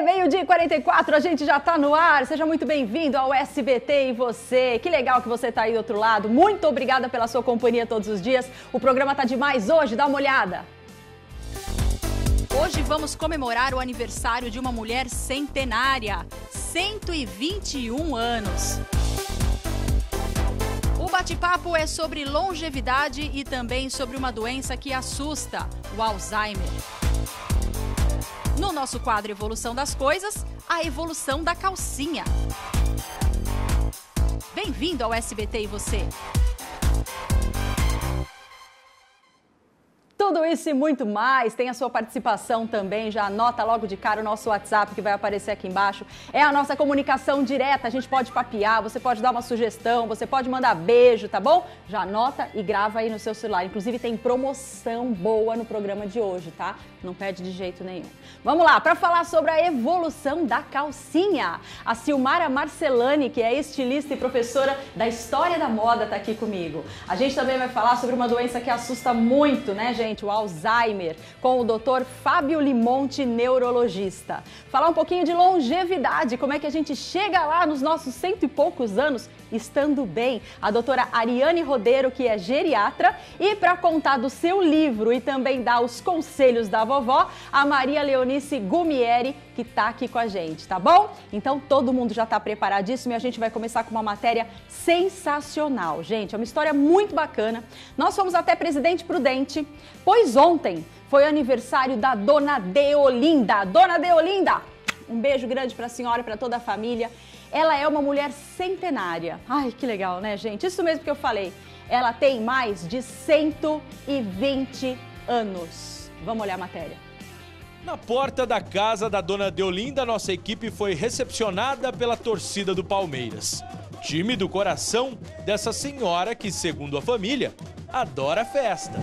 Meio-dia e 44, a gente já tá no ar. Seja muito bem-vindo ao SBT e você. Que legal que você tá aí do outro lado. Muito obrigada pela sua companhia todos os dias. O programa tá demais hoje, dá uma olhada. Hoje vamos comemorar o aniversário de uma mulher centenária, 121 anos. O bate-papo é sobre longevidade e também sobre uma doença que assusta, o Alzheimer. No nosso quadro Evolução das Coisas, a evolução da calcinha. Bem-vindo ao SBT e você. Tudo isso e muito mais, tem a sua participação também, já anota logo de cara o nosso WhatsApp que vai aparecer aqui embaixo. É a nossa comunicação direta, a gente pode papear, você pode dar uma sugestão, você pode mandar beijo, tá bom? Já anota e grava aí no seu celular. Inclusive tem promoção boa no programa de hoje, tá? Não perde de jeito nenhum. Vamos lá, para falar sobre a evolução da calcinha. A Silmara Marcelani, que é estilista e professora da História da Moda, tá aqui comigo. A gente também vai falar sobre uma doença que assusta muito, né, gente? O Alzheimer, com o Dr. Fábio Limonte, neurologista. Falar um pouquinho de longevidade, como é que a gente chega lá nos nossos 100 e poucos anos estando bem. A doutora Ariane Rodeiro, que é geriatra, e para contar do seu livro e também dar os conselhos da vovó, a Maria Leonice Gumieri, que está aqui com a gente, tá bom? Então todo mundo já está preparadíssimo e a gente vai começar com uma matéria sensacional, gente. É uma história muito bacana. Nós fomos até Presidente Prudente, pois ontem foi aniversário da Dona Deolinda. Dona Deolinda, um beijo grande para a senhora e para toda a família. Ela é uma mulher centenária. Ai, que legal, né, gente? Isso mesmo que eu falei. Ela tem mais de 120 anos. Vamos olhar a matéria. Na porta da casa da Dona Deolinda, nossa equipe foi recepcionada pela torcida do Palmeiras. Time do coração dessa senhora que, segundo a família, adora festa.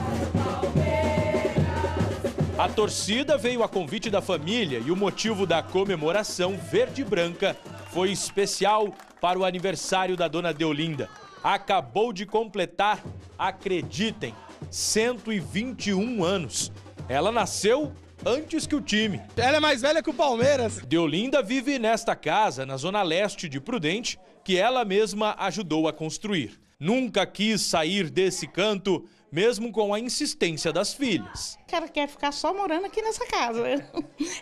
A torcida veio a convite da família e o motivo da comemoração verde e branca foi especial para o aniversário da Dona Deolinda. Acabou de completar, acreditem, 121 anos. Ela nasceu antes que o time. Ela é mais velha que o Palmeiras. Deolinda vive nesta casa, na zona leste de Prudente, que ela mesma ajudou a construir. Nunca quis sair desse canto, mesmo com a insistência das filhas. Ela quer ficar só morando aqui nessa casa.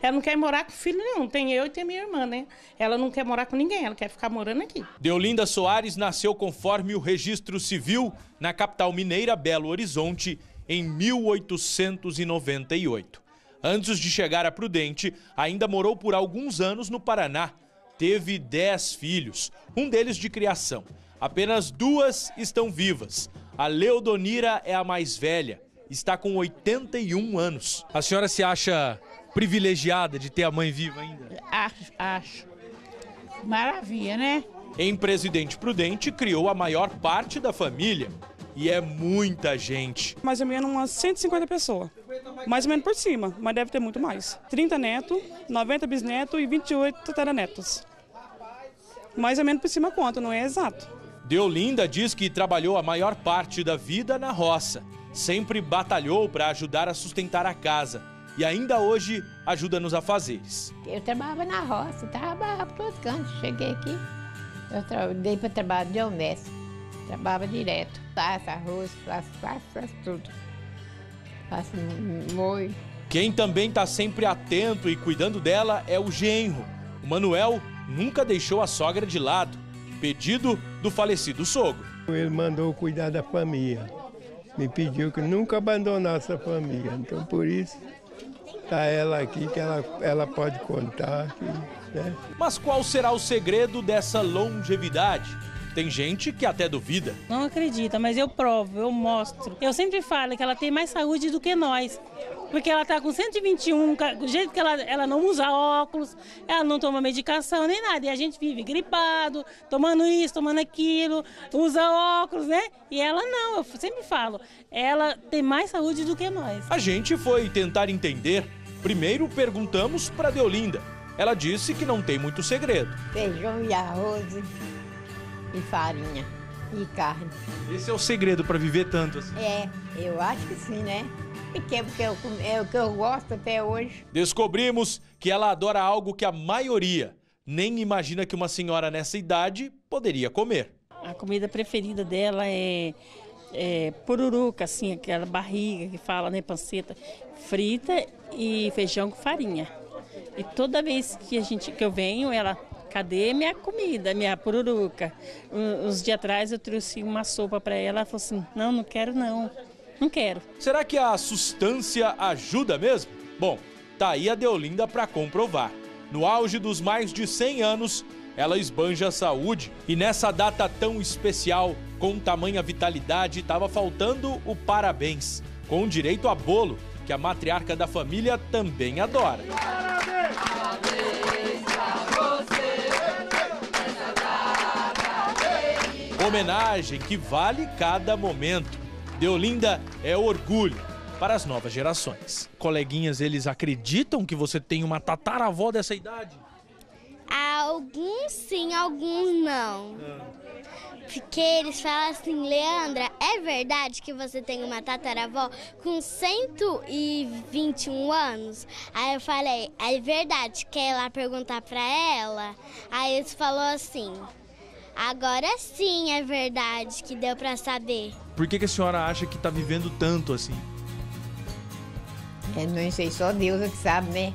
Ela não quer morar com filho nenhum. Tem eu e tem minha irmã, né? Ela não quer morar com ninguém, ela quer ficar morando aqui. Deolinda Soares nasceu conforme o registro civil na capital mineira Belo Horizonte em 1898. Antes de chegar a Prudente, ainda morou por alguns anos no Paraná. Teve 10 filhos, um deles de criação. Apenas 2 estão vivas. A Leodonira é a mais velha, está com 81 anos. A senhora se acha privilegiada de ter a mãe viva ainda? Acho. Maravilha, né? Em Presidente Prudente, criou a maior parte da família. E é muita gente. Mais ou menos umas 150 pessoas. Mais ou menos por cima, mas deve ter muito mais. 30 netos, 90 bisnetos e 28 tataranetos. Mais ou menos por cima conta, não é exato. Deolinda diz que trabalhou a maior parte da vida na roça. Sempre batalhou para ajudar a sustentar a casa. E ainda hoje ajuda nos afazeres. Eu trabalhava na roça, trabalhava por todos os cantos. Cheguei aqui, eu dei para trabalhar de doméstica. Trabalhava direto. Faço arroz, faço tudo. Faço molho. Quem também está sempre atento e cuidando dela é o genro. O Manuel nunca deixou a sogra de lado. Pedido do falecido sogro. Ele mandou cuidar da família. Me pediu que nunca abandonasse a família. Então, por isso, está ela aqui, que ela pode contar. Né? Mas qual será o segredo dessa longevidade? Tem gente que até duvida. Não acredita, mas eu provo, eu mostro. Eu sempre falo que ela tem mais saúde do que nós. Porque ela está com 121, do jeito que ela não usa óculos, ela não toma medicação nem nada. E a gente vive gripado, tomando isso, tomando aquilo, usa óculos, né? E ela não, eu sempre falo, ela tem mais saúde do que nós. A gente foi tentar entender. Primeiro perguntamos para Deolinda. Ela disse que não tem muito segredo. Feijão e arroz e farinha e carne. Esse é o segredo para viver tanto assim? É, eu acho que sim, né? Que é o que eu gosto até hoje. Descobrimos que ela adora algo que a maioria nem imagina que uma senhora nessa idade poderia comer. A comida preferida dela é pururuca, assim, aquela barriga que fala, né, panceta, frita e feijão com farinha. E toda vez que eu venho, ela, cadê minha comida, minha pururuca? Uns dias atrás eu trouxe uma sopa para ela, ela falou assim, não quero não, não quero. Será que a sustância ajuda mesmo? Bom, tá aí a Deolinda para comprovar. No auge dos mais de 100 anos, ela esbanja a saúde e nessa data tão especial, com tamanha vitalidade, estava faltando o parabéns, com direito a bolo, que a matriarca da família também adora. Parabéns pra você. Homenagem que vale cada momento. Deolinda é orgulho para as novas gerações. Coleguinhas, eles acreditam que você tem uma tataravó dessa idade? Alguns sim, alguns não. Porque eles falam assim, Leandra, é verdade que você tem uma tataravó com 121 anos? Aí eu falei, é verdade, quer ir lá perguntar pra ela? Aí eles falaram assim, agora sim é verdade que deu pra saber. Por que a senhora acha que tá vivendo tanto assim? Eu não sei, só Deus é que sabe, né?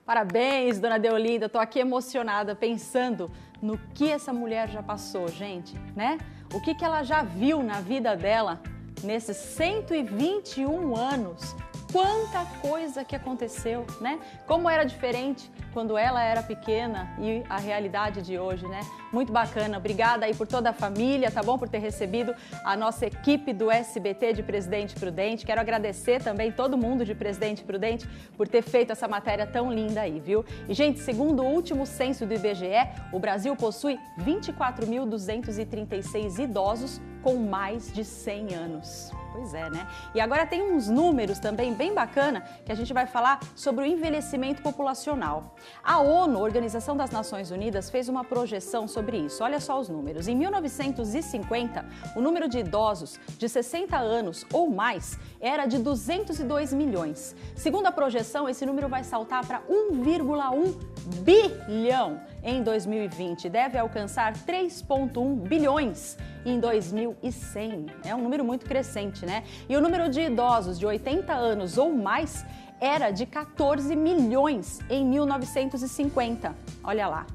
Parabéns, dona Deolinda. Estou aqui emocionada pensando no que essa mulher já passou, gente, né? O que ela já viu na vida dela nesses 121 anos. Quanta coisa que aconteceu, né? Como era diferente quando ela era pequena e a realidade de hoje, né? Muito bacana. Obrigada aí por toda a família, tá bom? Por ter recebido a nossa equipe do SBT de Presidente Prudente. Quero agradecer também todo mundo de Presidente Prudente por ter feito essa matéria tão linda aí, viu? E, gente, segundo o último censo do IBGE, o Brasil possui 24.236 idosos com mais de 100 anos. Pois é, né? E agora tem uns números também bem bacana que a gente vai falar sobre o envelhecimento populacional. A ONU, Organização das Nações Unidas, fez uma projeção sobre isso. Olha só os números. Em 1950, o número de idosos de 60 anos ou mais era de 202 milhões. Segundo a projeção, esse número vai saltar para 1,1 bilhão em 2020. Deve alcançar 3,1 bilhões em 2100. É um número muito crescente, né? E o número de idosos de 80 anos ou mais era de 14 milhões em 1950. Olha lá.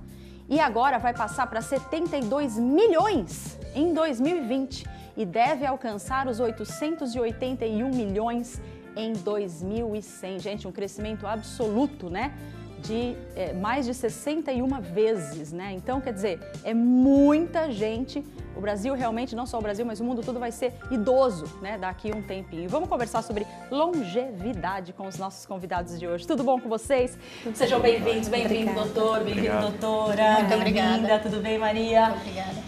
E agora vai passar para 72 milhões em 2020 e deve alcançar os 881 milhões em 2100. Gente, um crescimento absoluto, né? De mais de 61 vezes, né? Então, quer dizer, é muita gente. O Brasil realmente, não só o Brasil, mas o mundo todo vai ser idoso, né? Daqui a um tempinho. E vamos conversar sobre longevidade com os nossos convidados de hoje. Tudo bom com vocês? Sejam bem-vindos, bem-vindo, doutor, bem-vindo, doutora. Muito obrigada. Tudo bem, Maria? Muito obrigada.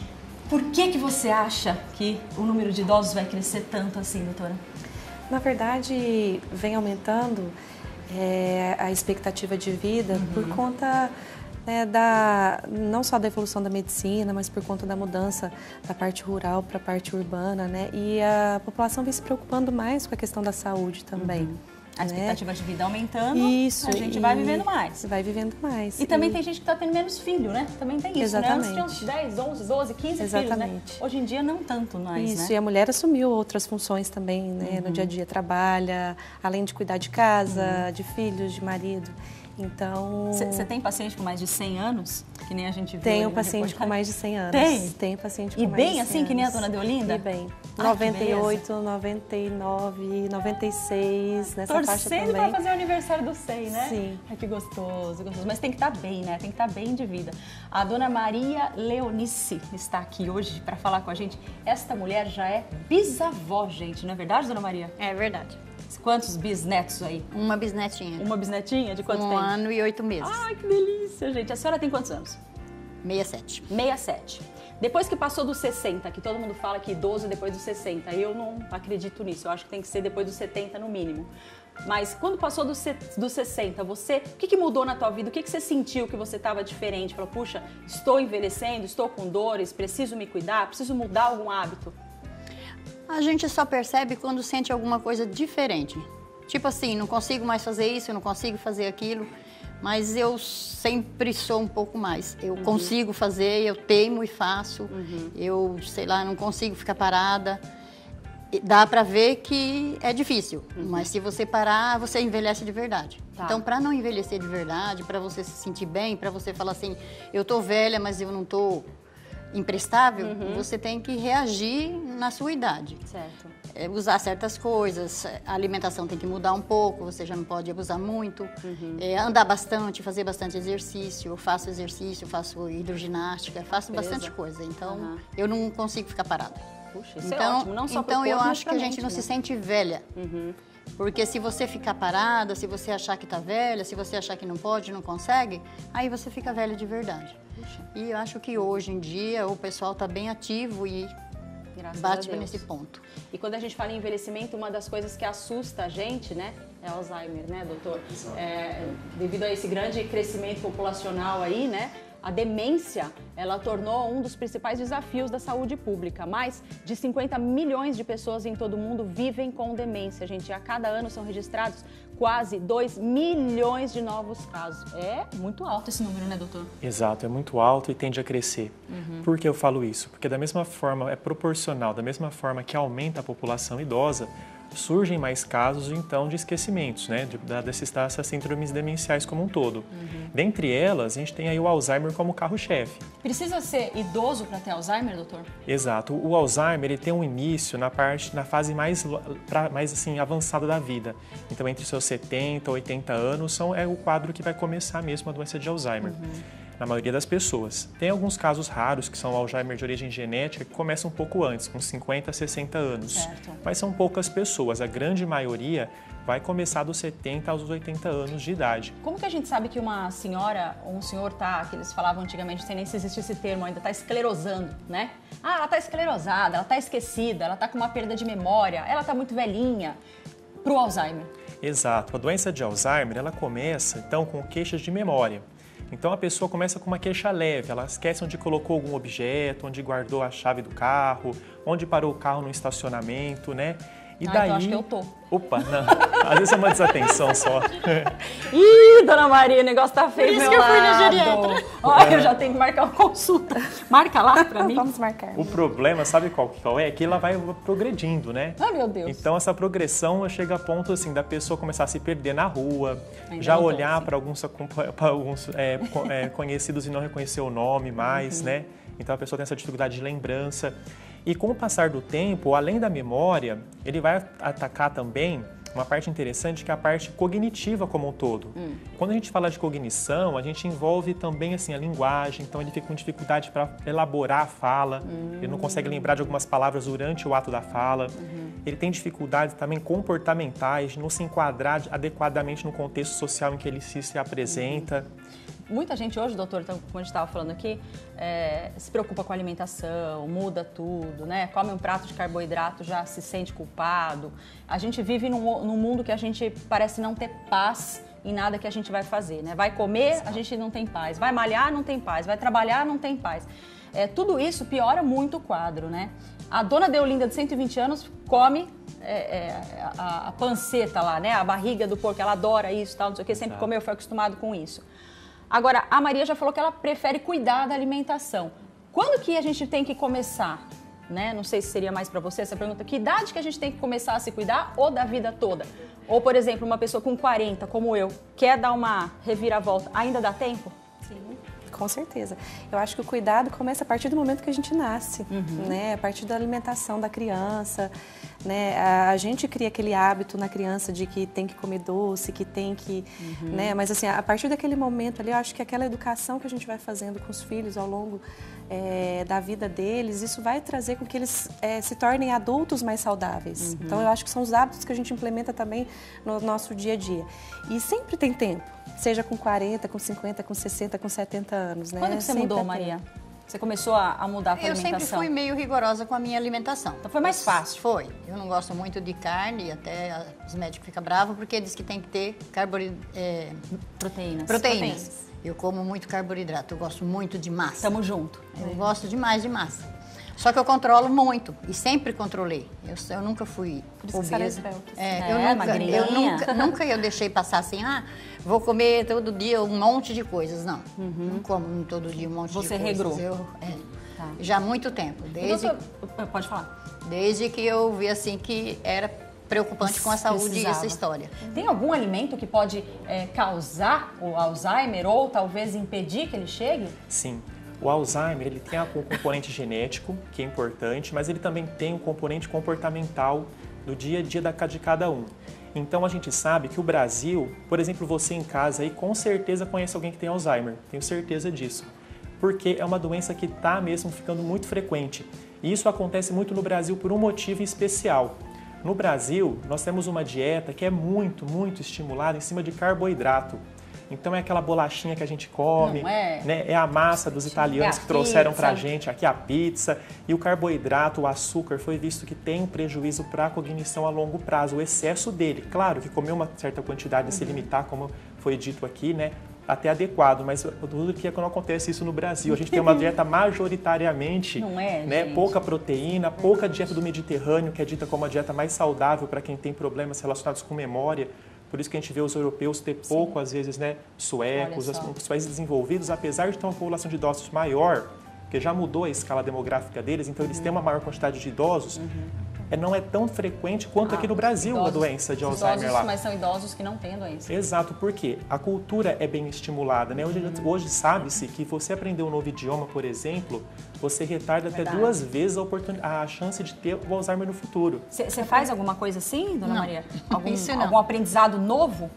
Por que você acha que o número de idosos vai crescer tanto assim, doutora? Na verdade, vem aumentando a expectativa de vida por conta não só da evolução da medicina, mas por conta da mudança da parte rural para a parte urbana, né? E a população vem se preocupando mais com a questão da saúde também. A expectativa de vida aumentando, isso, a gente vai vivendo mais. Vai vivendo mais. E também tem gente que está tendo menos filho, né? Também tem isso, exatamente. Né? Antes tinha uns 10, 11, 12, 15 exatamente. filhos, né? Hoje em dia não tanto mais, isso, né? E a mulher assumiu outras funções também, né? No dia a dia, trabalha, além de cuidar de casa, de filhos, de marido. Então... Você tem paciente com mais de 100 anos? Que nem a gente viu. Tenho paciente com mais de 100 anos. Tem paciente com e mais de 100 bem assim, anos. Que nem a dona Deolinda? E bem. 98, 99, 96, nessa faixa também. Torcendo para fazer o aniversário do 100, né? Sim. Ai, que gostoso, gostoso. Mas tem que estar bem, né? Tem que estar bem de vida. A dona Maria Leonice está aqui hoje para falar com a gente. Esta mulher já é bisavó, gente. Não é verdade, dona Maria? É verdade. Quantos bisnetos aí? Uma bisnetinha. Uma bisnetinha? De quanto tempo? 1 ano e 8 meses. Ai, que delícia, gente. A senhora tem quantos anos? 67. 67. Depois que passou dos 60, que todo mundo fala que idoso depois dos 60, eu não acredito nisso, eu acho que tem que ser depois dos 70 no mínimo. Mas quando passou dos 60, o que mudou na tua vida? O que você sentiu que você estava diferente? Falou, puxa, estou envelhecendo, estou com dores, preciso me cuidar, preciso mudar algum hábito? A gente só percebe quando sente alguma coisa diferente. Tipo assim, não consigo mais fazer isso, não consigo fazer aquilo. Mas eu sempre sou um pouco mais. Eu consigo fazer, eu teimo e faço. Eu, sei lá, não consigo ficar parada. Dá pra ver que é difícil, mas se você parar, você envelhece de verdade. Tá. Então, pra não envelhecer de verdade, pra você se sentir bem, pra você falar assim, eu tô velha, mas eu não tô imprestável, você tem que reagir na sua idade. Certo. Usar certas coisas, a alimentação tem que mudar um pouco, você já não pode abusar muito. Andar bastante, fazer bastante exercício, eu faço exercício, faço hidroginástica, faço bastante coisa. Então, eu não consigo ficar parada. Puxa, isso é ótimo, não só pro corpo, eu mas acho que a gente não se sente velha. Porque se você ficar parada, se você achar que tá velha, se você achar que não pode, não consegue, aí você fica velha de verdade. E eu acho que hoje em dia o pessoal tá bem ativo e bate nesse ponto. E quando a gente fala em envelhecimento, uma das coisas que assusta a gente, né, é Alzheimer, né, doutor? Devido a esse grande crescimento populacional aí, né, a demência, ela tornou um dos principais desafios da saúde pública. Mais de 50 milhões de pessoas em todo o mundo vivem com demência, gente. E a cada ano são registrados quase 2 milhões de novos casos. É muito alto esse número, né, doutor? Exato, é muito alto e tende a crescer. Por que eu falo isso? Porque da mesma forma, é proporcional, da mesma forma que aumenta a população idosa, surgem mais casos, então, de esquecimentos, né, dessas síndromes demenciais como um todo. Dentre elas, a gente tem aí o Alzheimer como carro-chefe. Precisa ser idoso para ter Alzheimer, doutor? Exato. O Alzheimer, ele tem um início na fase mais assim, avançada da vida. Então, entre seus 70 e 80 anos, é o quadro que vai começar mesmo a doença de Alzheimer. Na maioria das pessoas. Tem alguns casos raros, que são o Alzheimer de origem genética, que começam um pouco antes, com 50, 60 anos. Certo. Mas são poucas pessoas, a grande maioria vai começar dos 70 aos 80 anos de idade. Como que a gente sabe que uma senhora ou um senhor que eles falavam antigamente, não sei nem se existe esse termo ainda, está esclerosando, né? Ah, ela está esclerosada, ela está esquecida, ela está com uma perda de memória, ela está muito velhinha, para o Alzheimer. Exato. A doença de Alzheimer, ela começa, então, com queixas de memória. Então, a pessoa começa com uma queixa leve, ela esquece onde colocou algum objeto, onde guardou a chave do carro, onde parou o carro no estacionamento, né? E daí... Então acho que eu tô. Opa, não. Às vezes é uma desatenção só. Ih, dona Maria, o negócio tá feio. Por isso que eu fui na geriatra. Olha, eu já tenho que marcar uma consulta. Marca lá pra mim. Vamos marcar. O problema, sabe qual é? Que ela vai progredindo, né? Ah, meu Deus. Então, essa progressão chega a ponto, assim, da pessoa começar a se perder na rua, já olhar para alguns conhecidos e não reconhecer o nome mais, né? Então, a pessoa tem essa dificuldade de lembrança. E com o passar do tempo, além da memória, ele vai atacar também uma parte interessante, que é a parte cognitiva como um todo. Quando a gente fala de cognição, a gente envolve também assim, a linguagem, então ele fica com dificuldade para elaborar a fala, ele não consegue lembrar de algumas palavras durante o ato da fala, ele tem dificuldades também comportamentais, de não se enquadrar adequadamente no contexto social em que ele se apresenta. Muita gente hoje, doutor, então, como a gente estava falando aqui, se preocupa com a alimentação, muda tudo, né? Come um prato de carboidrato, já se sente culpado. A gente vive num mundo que a gente parece não ter paz em nada que a gente vai fazer, né? Vai comer, a gente não tem paz. Vai malhar, não tem paz. Vai trabalhar, não tem paz. Tudo isso piora muito o quadro, né? A dona Deolinda, de 120 anos, come a panceta lá, né? A barriga do porco, ela adora isso, tal, não sei o que, sempre comeu, foi acostumado com isso. Agora, a Maria já falou que ela prefere cuidar da alimentação. Quando que a gente tem que começar? Né? Não sei se seria mais para você essa pergunta. Que idade que a gente tem que começar a se cuidar ou da vida toda? Ou, por exemplo, uma pessoa com 40, como eu, quer dar uma reviravolta, ainda dá tempo? Sim, com certeza. Eu acho que o cuidado começa a partir do momento que a gente nasce, né? A partir da alimentação da criança. né? A gente cria aquele hábito na criança de que tem que comer doce, que tem que, né? Mas assim, a partir daquele momento ali, eu acho que aquela educação que a gente vai fazendo com os filhos ao longo da vida deles, isso vai trazer com que eles se tornem adultos mais saudáveis. Então, eu acho que são os hábitos que a gente implementa também no nosso dia a dia. E sempre tem tempo, seja com 40, com 50, com 60, com 70 anos, né? Quando que você mudou, Maria? Você começou a mudar a sua alimentação? Eu sempre fui meio rigorosa com a minha alimentação. Então foi mais fácil? Foi. Eu não gosto muito de carne, até os médicos ficam bravos porque diz que tem que ter proteínas. Eu como muito carboidrato, eu gosto muito de massa. Tamo junto. Eu gosto demais de massa. Só que eu controlo muito e sempre controlei. Eu nunca fui obesa. Nunca eu deixei passar assim, vou comer todo dia um monte de coisas. Não, não como todo dia um monte de coisas. Você regrou? Já há muito tempo. Pode falar. Desde que eu vi assim que era preocupante com a saúde essa história. Tem algum alimento que pode causar o Alzheimer ou talvez impedir que ele chegue? Sim. O Alzheimer, ele tem um componente genético, que é importante, mas ele também tem um componente comportamental do dia a dia de cada um. Então, a gente sabe que o Brasil, por exemplo, você em casa aí, com certeza conhece alguém que tem Alzheimer, tenho certeza disso. Porque é uma doença que está mesmo ficando muito frequente. E isso acontece muito no Brasil por um motivo especial. No Brasil, nós temos uma dieta que é muito, muito estimulada em cima de carboidrato. Então é aquela bolachinha que a gente come, né? É a massa dos italianos que trouxeram pra gente aqui a pizza. E o carboidrato, o açúcar, foi visto que tem um prejuízo para a cognição a longo prazo, o excesso dele. Claro que comer uma certa quantidade e se limitar, como foi dito aqui, né? Até adequado, mas tudo que não acontece isso no Brasil. A gente tem uma dieta majoritariamente, pouca proteína, pouca dieta do Mediterrâneo, que é dita como a dieta mais saudável para quem tem problemas relacionados com memória. Por isso que a gente vê os europeus ter pouco, às vezes, né, suecos, os países desenvolvidos, apesar de ter uma população de idosos maior, porque já mudou a escala demográfica deles, então eles têm uma maior quantidade de idosos, não é tão frequente quanto aqui no Brasil a doença de Alzheimer lá. Mas são idosos que não têm a doença. Exato, porque a cultura é bem estimulada, né? Hoje sabe-se que você aprender um novo idioma, por exemplo, você retarda até 2 vezes a chance de ter o Alzheimer no futuro. Você faz alguma coisa assim, dona Maria? Isso não. Algum aprendizado novo?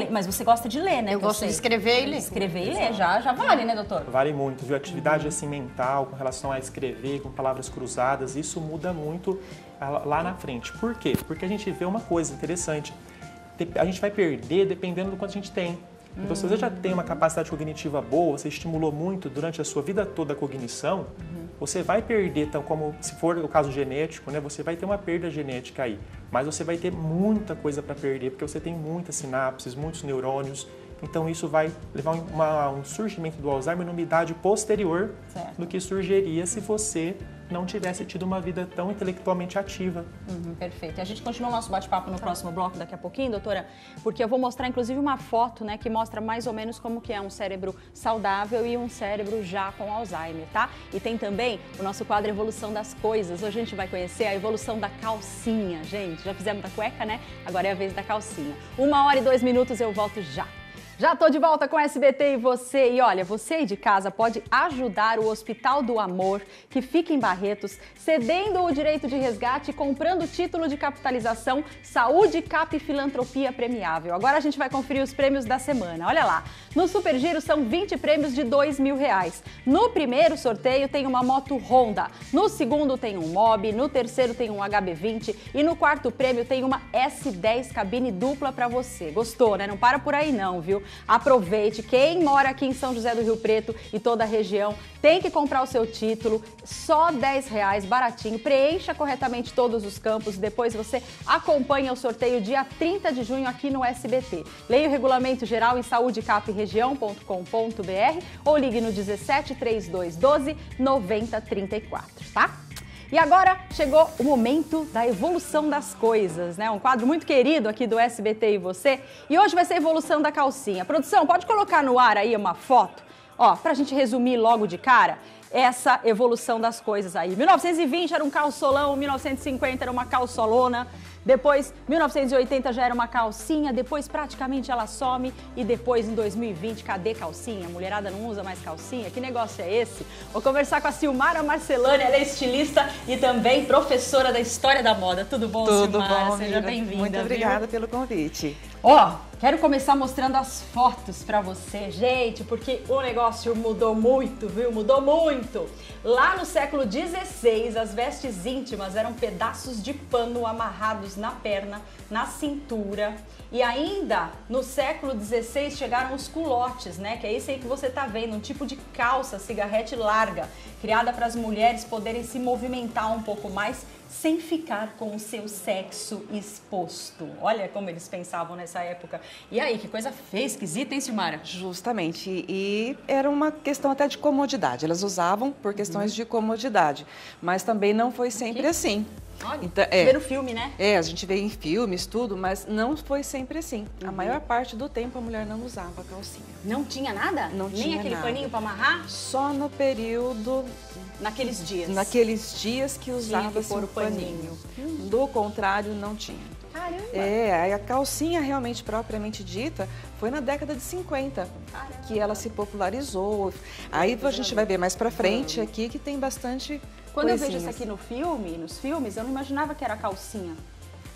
Mas você gosta de ler, né? Eu gosto de escrever e ler. Escrever e ler, já vale, né, doutor? Vale muito, viu? Atividade assim mental, com relação a escrever, com palavras cruzadas, isso muda muito lá na frente. Por quê? Porque a gente vê uma coisa interessante. A gente vai perder dependendo do quanto a gente tem. Então, se você já tem uma capacidade cognitiva boa, você estimulou muito durante a sua vida toda a cognição, você vai perder, então, como se for o caso genético, né, você vai ter uma perda genética aí. Mas você vai ter muita coisa para perder, porque você tem muitas sinapses, muitos neurônios. Então, isso vai levar um surgimento do Alzheimer numa idade posterior do que surgiria se você não tivesse tido uma vida tão intelectualmente ativa. Perfeito. E a gente continua o nosso bate-papo no próximo bloco daqui a pouquinho, doutora, porque eu vou mostrar inclusive uma foto, né, que mostra mais ou menos como que é um cérebro saudável e um cérebro já com Alzheimer, tá? E tem também o nosso quadro Evolução das Coisas. Hoje a gente vai conhecer a evolução da calcinha, gente. Já fizemos da cueca, né? Agora é a vez da calcinha. 1h02, eu volto já. Já tô de volta com SBT e você. E olha, você aí de casa pode ajudar o Hospital do Amor, que fica em Barretos, cedendo o direito de resgate e comprando o título de capitalização Saúde Cap Filantropia Premiável. Agora a gente vai conferir os prêmios da semana. Olha lá, no Super Giro são 20 prêmios de R$2.000. No primeiro sorteio tem uma moto Honda, no segundo tem um Mobi, no terceiro tem um HB20 e no quarto prêmio tem uma S10 cabine dupla para você. Gostou, né? Não para por aí não, viu? Aproveite, quem mora aqui em São José do Rio Preto e toda a região tem que comprar o seu título, só R$10, baratinho, preencha corretamente todos os campos, depois você acompanha o sorteio dia 30 de junho aqui no SBT. Leia o regulamento geral em saudecapregião.com.br ou ligue no 17 3212 9034, tá? E agora chegou o momento da evolução das coisas, né? Um quadro muito querido aqui do SBT e você. E hoje vai ser a evolução da calcinha. Produção, pode colocar no ar aí uma foto? Ó, pra gente resumir logo de cara, essa evolução das coisas aí. 1920 era um calçolão, 1950 era uma calçolona, depois 1980 já era uma calcinha, depois praticamente ela some e depois em 2020, cadê calcinha? A mulherada não usa mais calcinha? Que negócio é esse? Vou conversar com a Silmara Marcelani, ela é estilista e também professora da História da Moda. Tudo bom, Silmara? Tudo bom, seja bem-vinda. Muito obrigada pelo convite. Ó, quero começar mostrando as fotos pra você, gente, porque o negócio mudou muito, viu? Mudou muito. Lá no século XVI, as vestes íntimas eram pedaços de pano amarrados na perna, na cintura. E ainda no século XVI chegaram os culotes, né? Que é esse aí que você tá vendo, um tipo de calça cigarrete larga, criada para as mulheres poderem se movimentar um pouco mais sem ficar com o seu sexo exposto. Olha como eles pensavam nessa época. E aí, que coisa feia, esquisita, hein, Silmara? Justamente, e era uma questão até de comodidade. Elas usavam por questões de comodidade, mas também não foi sempre assim. Olha, então, vê no filme, né? A gente vê em filmes, tudo, mas não foi sempre assim. A maior parte do tempo a mulher não usava calcinha. Não tinha nada? Não tinha Nem aquele nada. paninho para amarrar? Só no período... Naqueles dias. Naqueles dias que usava-se pôr o paninho. Do contrário, não tinha. Caramba! A calcinha realmente propriamente dita foi na década de 50 que ela se popularizou. Aí a gente vai ver mais pra frente aqui que tem bastante Quando eu vejo coisinhas. isso aqui no filme, nos filmes, eu não imaginava que era calcinha,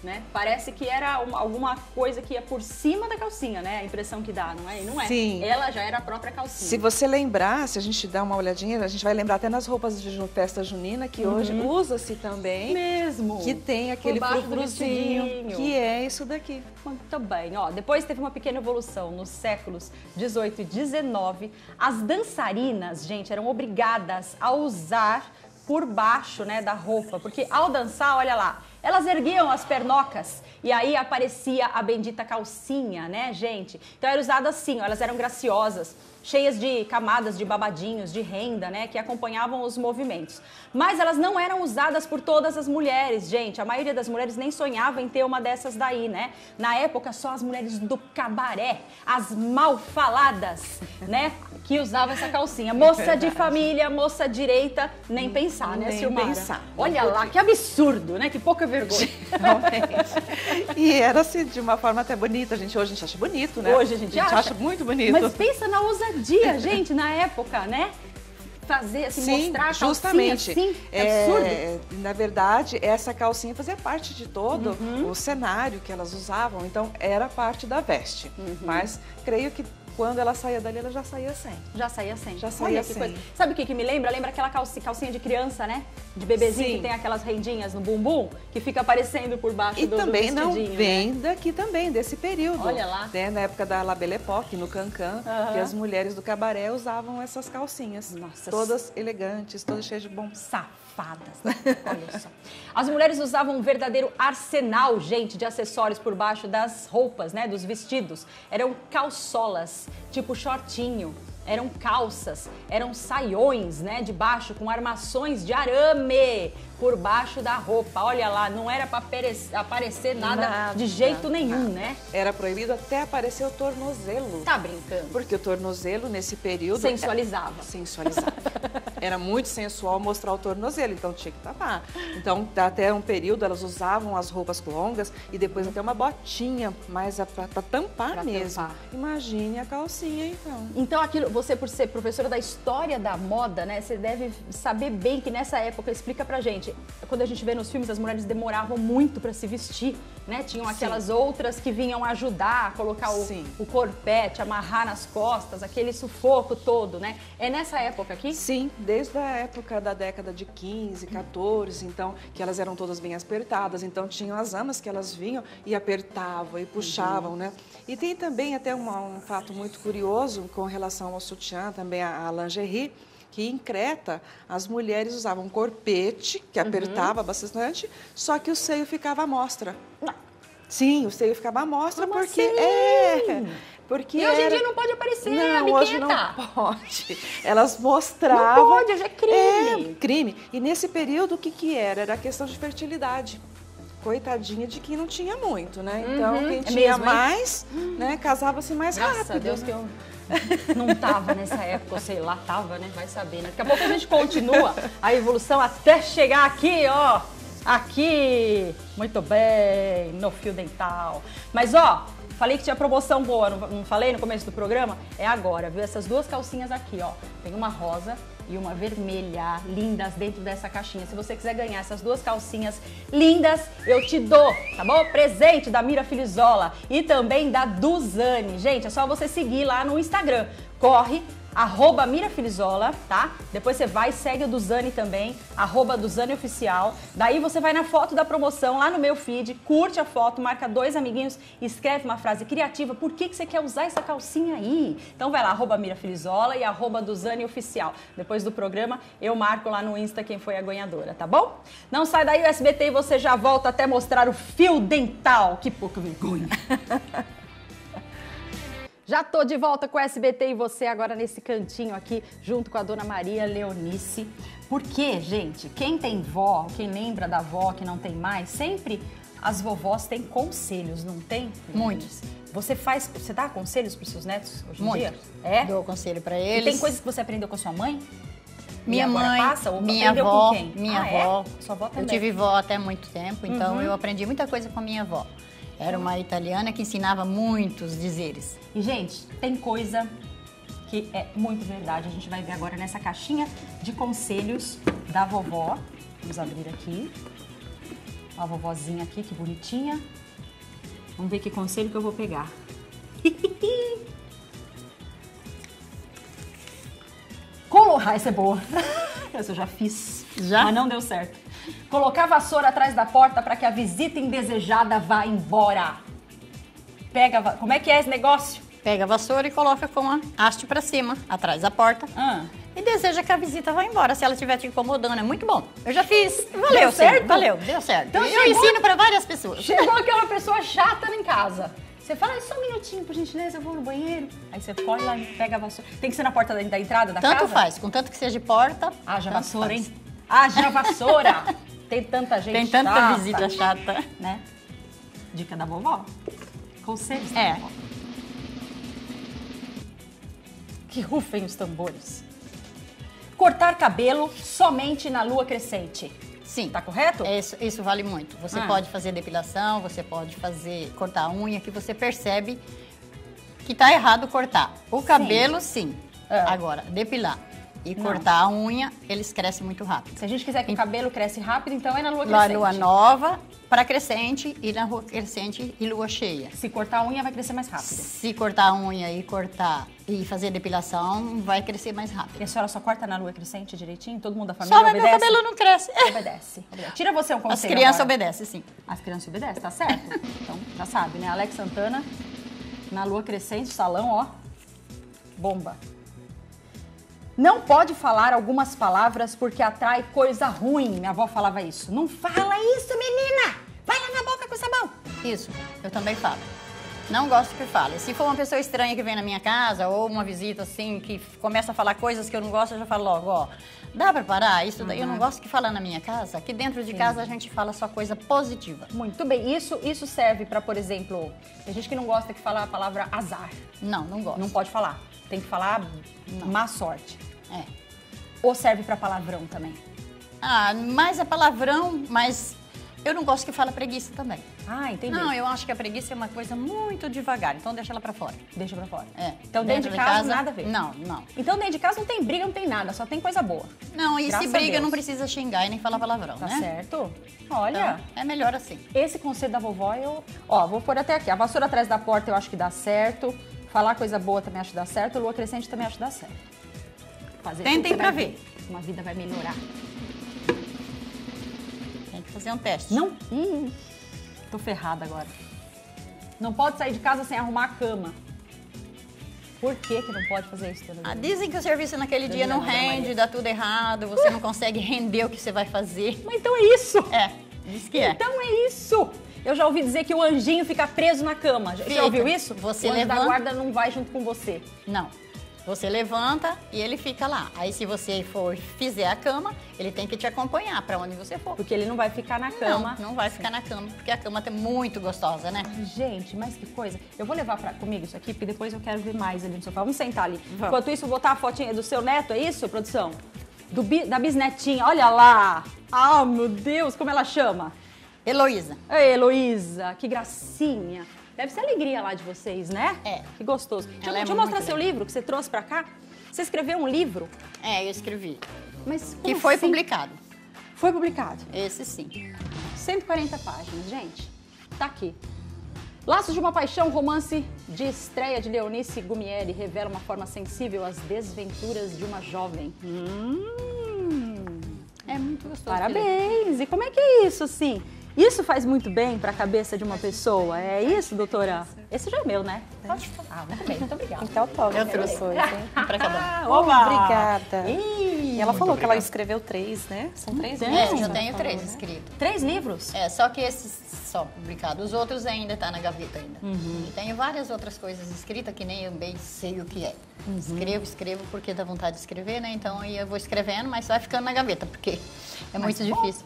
né? Parece que era alguma coisa que ia por cima da calcinha, né? A impressão que dá, não é? E não é. Sim. Ela já era a própria calcinha. Se você lembrar, se a gente dá uma olhadinha, a gente vai lembrar até nas roupas de festa junina, que hoje usa-se também. Mesmo. Que tem aquele Por baixo do frufruzinho, vestidinho. que é isso daqui. Muito bem. Ó, depois teve uma pequena evolução. Nos séculos 18 e 19, as dançarinas, gente, eram obrigadas a usar por baixo, né, da roupa, porque ao dançar, olha lá, elas erguiam as pernocas e aí aparecia a bendita calcinha, né, gente? Então era usado assim, ó, elas eram graciosas, cheias de camadas de babadinhos, de renda, né, que acompanhavam os movimentos. Mas elas não eram usadas por todas as mulheres, gente. A maioria das mulheres nem sonhava em ter uma dessas daí, né? Na época, só as mulheres do cabaré, as mal faladas, né, que usavam essa calcinha. Moça de família, moça direita, nem pensar, né, Nem Silmara? pensar. Olha lá, que absurdo, né? Que pouca vergonha. Realmente. E era assim, de uma forma até bonita. Hoje a gente acha bonito, né? Hoje a gente acha muito bonito. Mas pensa na ousadia, gente, na época, né? Fazer, assim, Sim, mostrar a calcinha justamente. assim, absurdo. Na verdade, essa calcinha fazia parte de todo o cenário que elas usavam, então era parte da veste. Mas creio que quando ela saía dali, ela já saía sem. Já saía sem. Já saía Olha que sem. coisa. Sabe o que me lembra? Lembra aquela calcinha de criança, né? De bebezinho, Sim. que tem aquelas rendinhas no bumbum, que fica aparecendo por baixo E do também não vestidinho, vem né? daqui também, desse período. Olha lá. Né? Na época da La Belle Époque, no Cancan, que as mulheres do cabaré usavam essas calcinhas. Nossa. Todas elegantes, todas cheias de bom. Safadas, né? Olha só. As mulheres usavam um verdadeiro arsenal, gente, de acessórios por baixo das roupas, né? Dos vestidos. Eram calçolas, tipo shortinho. Eram calças, eram saiões, né, de baixo, com armações de arame por baixo da roupa. Olha lá, não era para aparecer nada de jeito nenhum, né? Era proibido até aparecer o tornozelo. Tá brincando? Porque o tornozelo, nesse período... Sensualizava. Sensualizava. Era muito sensual mostrar o tornozelo, então tinha que tapar. Então, até um período, elas usavam as roupas longas e depois até uma botinha, mais para tampar mesmo. Imagine a calcinha, então. Então, aquilo, você, por ser professora da história da moda, né, você deve saber bem que nessa época, explica pra gente, quando a gente vê nos filmes, as mulheres demoravam muito pra se vestir, né? Tinham aquelas outras que vinham ajudar a colocar o corpete, amarrar nas costas, aquele sufoco todo, né? É nessa época aqui? Sim, desde a época da década de 15, 14, então, que elas eram todas bem apertadas, então tinham as amas que elas vinham e apertavam e puxavam, né? E tem também até um fato muito curioso com relação ao sutiã, também a lingerie, que em Creta as mulheres usavam um corpete, que apertava bastante, só que o seio ficava à mostra. Sim, o seio ficava à mostra porque... assim? Porque E hoje em dia não pode aparecer a não, biqueta. hoje não pode. Elas mostravam... Não pode, hoje é crime. É, crime. E nesse período, o que era? Era a questão de fertilidade. Coitadinha de quem não tinha muito, né? Então, quem tinha mesmo, mais, né, casava-se mais Graças rápido. a Deus né? que eu Não tava nessa época, ou sei lá, tava, né? Vai saber, né? Daqui a pouco a gente continua a evolução até chegar aqui, ó. Aqui, muito bem, no fio dental. Mas, ó, falei que tinha promoção boa, não falei no começo do programa? É agora, viu? Essas duas calcinhas aqui, ó. Tem uma rosa e uma vermelha, lindas dentro dessa caixinha. Se você quiser ganhar essas duas calcinhas lindas, eu te dou, tá bom? Presente da Mira Filizola e também da Duzane. Gente, é só você seguir lá no Instagram. Corre, @MiraFilizola, tá? Depois você vai e segue o Duzane também, @DuzaneOficial. Daí você vai na foto da promoção lá no meu feed, curte a foto, marca 2 amiguinhos, escreve uma frase criativa. Por que você quer usar essa calcinha aí? Então vai lá, @MiraFilizola e @DuzaneOficial. Depois do programa, eu marco lá no Insta quem foi a ganhadora, tá bom? Não sai daí o SBT e você já volta até mostrar o fio dental. Que pouca vergonha. Já tô de volta com o SBT e você agora nesse cantinho aqui, junto com a dona Maria Leonice. Porque, gente, quem tem vó, quem lembra da vó que não tem mais, sempre as vovós têm conselhos, não tem? Muitos. Você dá conselhos para os seus netos hoje em dia? Muitos. É? Dou conselho para E eles. tem coisas que você aprendeu com a sua mãe? Minha agora mãe, passa, ou minha aprendeu avó, com quem? minha Ah, avó. É? Sua avó também. Eu tive vó até muito tempo, então Uhum. eu aprendi muita coisa com a minha avó. Era uma italiana que ensinava muitos dizeres. E, gente, tem coisa que é muito verdade. A gente vai ver agora nessa caixinha de conselhos da vovó. Vamos abrir aqui. A vovozinha aqui, que bonitinha. Vamos ver que conselho que eu vou pegar. Essa é boa. Essa eu já fiz. Já? Mas não deu certo. Colocar a vassoura atrás da porta para que a visita indesejada vá embora. Como é que é esse negócio? Pega a vassoura e coloca com a haste para cima, atrás da porta. E deseja que a visita vá embora, se ela estiver te incomodando. É muito bom. Eu já fiz. Valeu, Deu certo? sim. Valeu, deu certo. Então, eu ensino para várias pessoas. Chegou aquela pessoa chata em casa. Você fala, só um minutinho, por gentileza, eu vou no banheiro. Aí você corre lá e pega a vassoura. Tem que ser na porta da entrada da casa? Tanto faz, contanto que seja de porta. Haja tanto vassoura, faz. hein? Haja vassoura! Tem tanta gente chata. Tem tanta visita chata. Né? Dica da vovó. Conselhos da vovó. Que rufem os tambores. Cortar cabelo somente na lua crescente. Sim. Tá correto? Isso vale muito. Você pode fazer depilação, você pode cortar a unha, que você percebe que tá errado cortar. O cabelo, sim. Agora, depilar e cortar a unha, eles crescem muito rápido. Se a gente quiser que o cabelo cresce rápido, então é na lua crescente. Na lua nova, para crescente, e na lua crescente e lua cheia. Se cortar a unha, vai crescer mais rápido. Se cortar a unha e fazer depilação, vai crescer mais rápido. E a senhora só corta na lua crescente direitinho? Todo mundo da família Só, obedece? meu cabelo não cresce. Obedece. Tira você um conselho. As crianças agora. obedecem, sim. As crianças obedecem, tá certo? Então, já sabe, né? Alex Santana, na lua crescente, salão, ó, bomba. Não pode falar algumas palavras porque atrai coisa ruim. Minha avó falava isso. Não fala isso, menina! Vai lavar a boca com sabão. Isso, eu também falo. Não gosto que fale. Se for uma pessoa estranha que vem na minha casa ou uma visita assim, que começa a falar coisas que eu não gosto, eu já falo logo, ó, dá pra parar? Isso daí eu não gosto que fala na minha casa. Aqui dentro de casa a gente fala só coisa positiva. Muito bem. Isso serve pra, por exemplo, tem gente que não gosta que fala a palavra azar. Não gosto. Não pode falar. Tem que falar má sorte. É. Ou serve pra palavrão também? Mais é palavrão, mas eu não gosto que fala preguiça também. Ah, entendi. Não, eu acho que a preguiça é uma coisa muito devagar, então deixa ela pra fora. Deixa pra fora. É. Então dentro de casa nada a ver? Não. Então dentro de casa não tem briga, não tem nada, só tem coisa boa. Não, e Graças se a briga Deus. não precisa xingar e nem falar palavrão, Tá né? certo? Olha. Então, é melhor assim. Esse conselho da vovó, vou pôr até aqui. A vassoura atrás da porta eu acho que dá certo. Falar coisa boa também acho que dá certo. Lua crescente também acho que dá certo. Tentem pra ver. Uma vida vai melhorar. Tem que fazer um teste. Não? Tô ferrada agora. Não pode sair de casa sem arrumar a cama. Por que não pode fazer isso? Dizem que o serviço naquele dia não rende, dá tudo errado, você não consegue render o que você vai fazer. Mas então é isso. Diz que é. Então é isso. Eu já ouvi dizer que o anjinho fica preso na cama. Já ouviu isso? Você o anjo levanta. da guarda não vai junto com você. Não. Você levanta e ele fica lá. Aí se você fizer a cama, ele tem que te acompanhar para onde você for. Porque ele não vai ficar na cama. Não vai ficar na cama, porque a cama é muito gostosa, né? Gente, mas que coisa. Eu vou levar comigo isso aqui, porque depois eu quero ver mais ali no sofá. Vamos sentar ali. Enquanto isso, eu vou botar a fotinha do seu neto, é isso, produção? Da bisnetinha, olha lá. Ah, meu Deus, como ela chama? Heloísa. Ei, Heloísa, que gracinha. Deve ser alegria lá de vocês, né? É. Que gostoso. Deixa eu mostrar seu livro que você trouxe pra cá. Você escreveu um livro? É, eu escrevi. Mas que foi publicado. Foi publicado? Esse sim. 140 páginas, gente. Tá aqui. Laços de uma Paixão, romance de estreia de Leonice Gumieri, revela uma forma sensível às desventuras de uma jovem. É muito gostoso. Parabéns! E como é que é isso, assim? Isso faz muito bem para a cabeça de uma pessoa? É isso, doutora? Esse já é meu, né? Pode falar. Muito bem, muito obrigada. Então, top. Eu trouxe. Para cada um. Oba! Obrigada. E ela falou que ela escreveu 3, né? São 3 livros. Eu tenho 3 escritos. 3 livros? É, só que esses só publicados. Os outros ainda estão na gaveta ainda. E tenho várias outras coisas escritas que nem eu bem sei o que é. Escrevo porque dá vontade de escrever, né? Então eu vou escrevendo, mas vai ficando na gaveta, porque é muito difícil.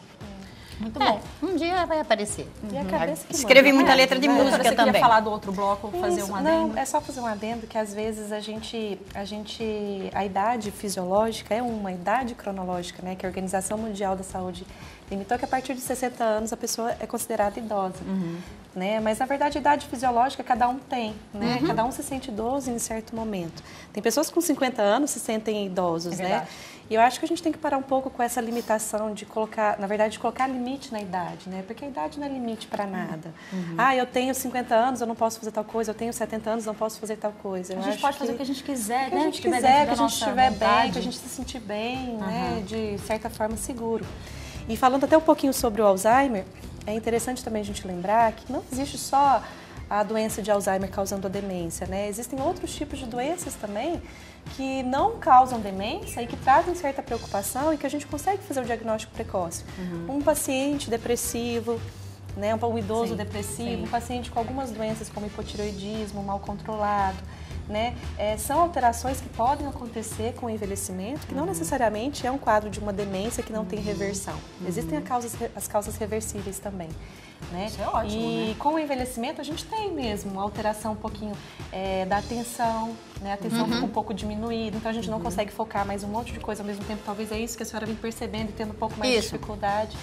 Muito bom. Um dia vai aparecer. E a cabeça que Escrevi manda, muita né? letra de música Você também. queria falar do outro bloco, fazer um adendo? Não, é só fazer um adendo que às vezes a idade fisiológica é uma idade cronológica, né? Que a Organização Mundial da Saúde limitou que a partir de 60 anos a pessoa é considerada idosa, né? Mas na verdade a idade fisiológica cada um tem, né? Cada um se sente idoso em certo momento. Tem pessoas com 50 anos se sentem idosos, né? E eu acho que a gente tem que parar um pouco com essa limitação de colocar, na verdade, de colocar limite na idade, né? Porque a idade não é limite para nada. Ah, eu tenho 50 anos, eu não posso fazer tal coisa, eu tenho 70 anos, não posso fazer tal coisa. A gente pode fazer o que a gente quiser, né? Que a gente quiser, que a gente estiver bem, que a gente se sentir bem, né? De certa forma seguro. E falando até um pouquinho sobre o Alzheimer, é interessante também a gente lembrar que não existe só a doença de Alzheimer causando a demência, né? Existem outros tipos de doenças também que não causam demência e que trazem certa preocupação e que a gente consegue fazer o diagnóstico precoce. Um paciente depressivo, né? Um idoso depressivo, um paciente com algumas doenças como hipotireoidismo, mal controlado, né? São alterações que podem acontecer com o envelhecimento, que não necessariamente é um quadro de uma demência que não tem reversão. Existem as causas reversíveis também. Né? Isso é ótimo, e com o envelhecimento a gente tem mesmo uma alteração um pouquinho da atenção, né? A atenção fica um pouco diminuída, então a gente não consegue focar mais um monte de coisa ao mesmo tempo. Talvez é isso que a senhora vem percebendo e tendo um pouco mais de dificuldade,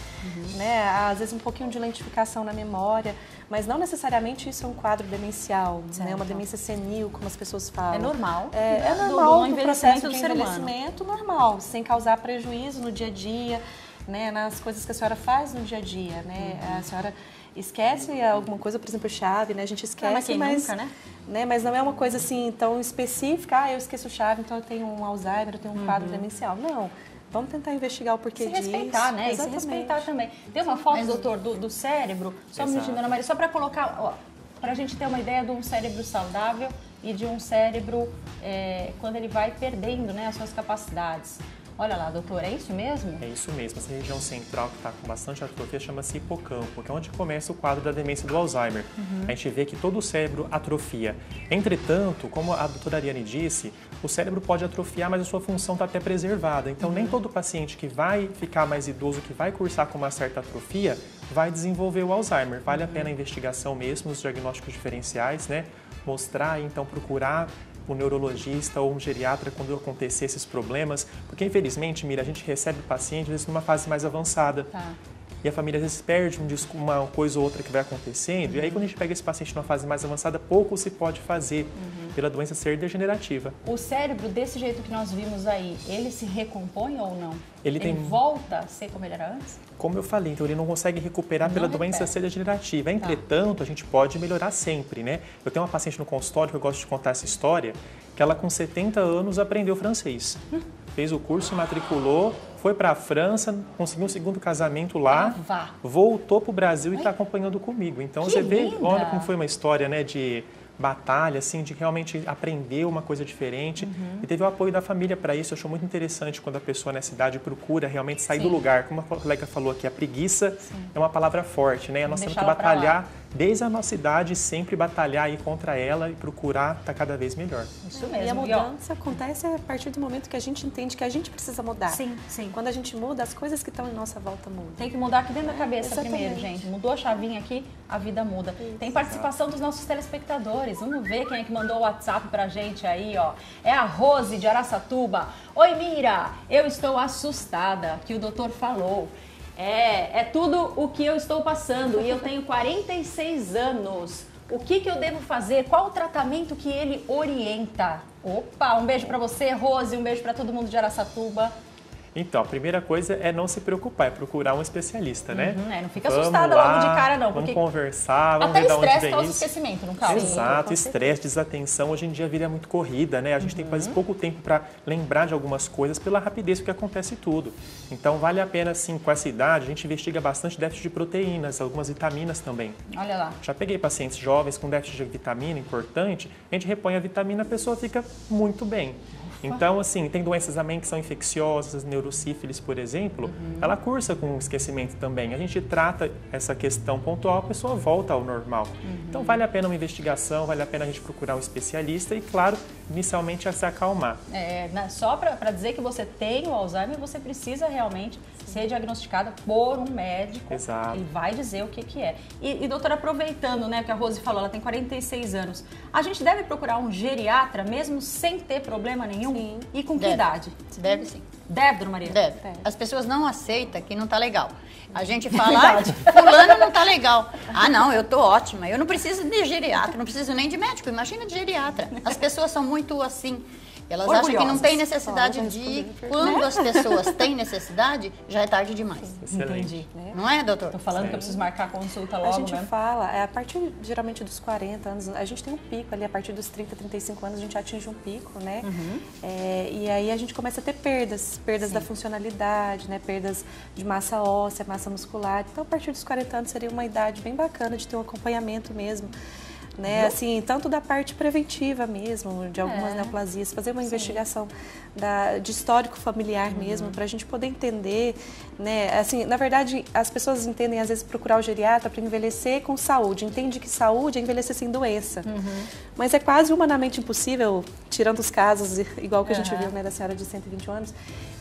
né? Às vezes um pouquinho de lentificação na memória, mas não necessariamente isso é um quadro demencial, né? Uma demência senil, como as pessoas falam. É normal. É normal do envelhecimento do ser humano. Envelhecimento normal, sem causar prejuízo no dia a dia, né, nas coisas que a senhora faz no dia a dia, né? A senhora esquece alguma coisa, por exemplo, chave, né? A gente esquece, mas nunca, né? Mas não é uma coisa assim tão específica. Ah, eu esqueço chave, então eu tenho um Alzheimer, eu tenho um quadro demencial. Não. Vamos tentar investigar o porquê disso. Se respeitar, né? Exatamente. E se respeitar também. Tem uma foto, doutor, do cérebro, só um minutinho, Dona Maria, só para colocar, ó, para a gente ter uma ideia de um cérebro saudável e de um cérebro quando ele vai perdendo, né, as suas capacidades. Olha lá, doutor, é isso mesmo? É isso mesmo. Essa região central que está com bastante atrofia chama-se hipocampo, que é onde começa o quadro da demência do Alzheimer. A gente vê que todo o cérebro atrofia. Entretanto, como a doutora Ariane disse, o cérebro pode atrofiar, mas a sua função está até preservada. Então, nem todo paciente que vai ficar mais idoso, que vai cursar com uma certa atrofia, vai desenvolver o Alzheimer. Vale a pena a investigação mesmo, os diagnósticos diferenciais, né? Mostrar, então, procurar um neurologista ou um geriatra quando acontecer esses problemas, porque infelizmente, Mira, a gente recebe o paciente às vezes numa fase mais avançada. E a família às vezes perde uma coisa ou outra que vai acontecendo, e aí quando a gente pega esse paciente numa fase mais avançada, pouco se pode fazer pela doença ser degenerativa. O cérebro, desse jeito que nós vimos aí, ele se recompõe ou não? Ele volta a ser como ele era antes? Como eu falei, então ele não consegue recuperar pela doença ser degenerativa. Entretanto, a gente pode melhorar sempre, né? Eu tenho uma paciente no consultório que eu gosto de contar essa história, que ela com 70 anos aprendeu francês. Fez o curso, matriculou, foi para a França, conseguiu um segundo casamento lá, voltou para o Brasil e está acompanhando comigo. Então você vê, olha como foi uma história, né, de batalha, assim, de realmente aprender uma coisa diferente. E teve o apoio da família para isso. Eu acho muito interessante quando a pessoa nessa idade procura realmente sair do lugar. Como a colega falou aqui, a preguiça é uma palavra forte, né? Nós temos que batalhar desde a nossa idade, sempre batalhar aí contra ela e procurar estar cada vez melhor. Isso mesmo. E a mudança acontece a partir do momento que a gente entende que a gente precisa mudar. Sim, sim. Quando a gente muda, as coisas que estão em nossa volta mudam. Tem que mudar aqui dentro da cabeça Exatamente. primeiro, gente. Mudou a chavinha aqui, a vida muda. Tem participação dos nossos telespectadores. Vamos ver quem é que mandou o WhatsApp pra gente aí, ó. É a Rose de Araçatuba. Oi, Mira, eu estou assustada que o doutor falou. É tudo o que eu estou passando e eu tenho 46 anos. O que eu devo fazer? Qual o tratamento que ele orienta? Opa, um beijo pra você, Rose, um beijo pra todo mundo de Araçatuba. Então, a primeira coisa é não se preocupar, é procurar um especialista, né? Não fica assustada logo de cara, não. Vamos conversar, vamos até ver de onde vem estresse causa isso. esquecimento, não causa? Exato, estresse, desatenção. Hoje em dia a vida é muito corrida, né? A gente tem que fazer pouco tempo para lembrar de algumas coisas pela rapidez que acontece tudo. Então, vale a pena, sim, com essa idade, a gente investiga bastante déficit de proteínas, algumas vitaminas também. Olha lá. Já peguei pacientes jovens com déficit de vitamina importante, a gente repõe a vitamina, a pessoa fica muito bem. Então, assim, tem doenças também que são infecciosas, neurosífilis, por exemplo, ela cursa com esquecimento também. A gente trata essa questão pontual, a pessoa volta ao normal. Então, vale a pena uma investigação, vale a pena a gente procurar um especialista e, claro, inicialmente a se acalmar. Só para dizer que você tem o Alzheimer, você precisa realmente ser diagnosticada por um médico. Exato. E vai dizer o que é. E doutora, aproveitando, né, que a Rose falou, ela tem 46 anos, a gente deve procurar um geriatra mesmo sem ter problema nenhum? Sim. E com que idade? Deve sim. Deve, dona Maria? Deve. As pessoas não aceitam que não tá legal. A gente fala, fulano não tá legal. Ah, não, eu tô ótima. Eu não preciso de geriatra, não preciso nem de médico. Imagina de geriatra. As pessoas são muito assim. Elas acham que não tem necessidade de ir. Quando as pessoas têm necessidade, já é tarde demais. Entendi. Não é, doutor? Tô falando que eu preciso marcar a consulta logo, A gente mesmo. fala, a partir geralmente dos 40 anos, a gente tem um pico ali, a partir dos 30, 35 anos a gente atinge um pico, né? E aí a gente começa a ter perdas da funcionalidade, né? Perdas de massa óssea, massa muscular. Então, a partir dos 40 anos seria uma idade bem bacana de ter um acompanhamento mesmo. Né? Assim, tanto da parte preventiva mesmo, de algumas neoplasias, fazer uma investigação de histórico familiar mesmo, para a gente poder entender, né? Assim, na verdade, as pessoas entendem, às vezes, procurar o geriatra para envelhecer com saúde. Entende que saúde é envelhecer sem doença. Mas é quase humanamente impossível, tirando os casos, igual que a gente viu, né, da senhora de 121 anos,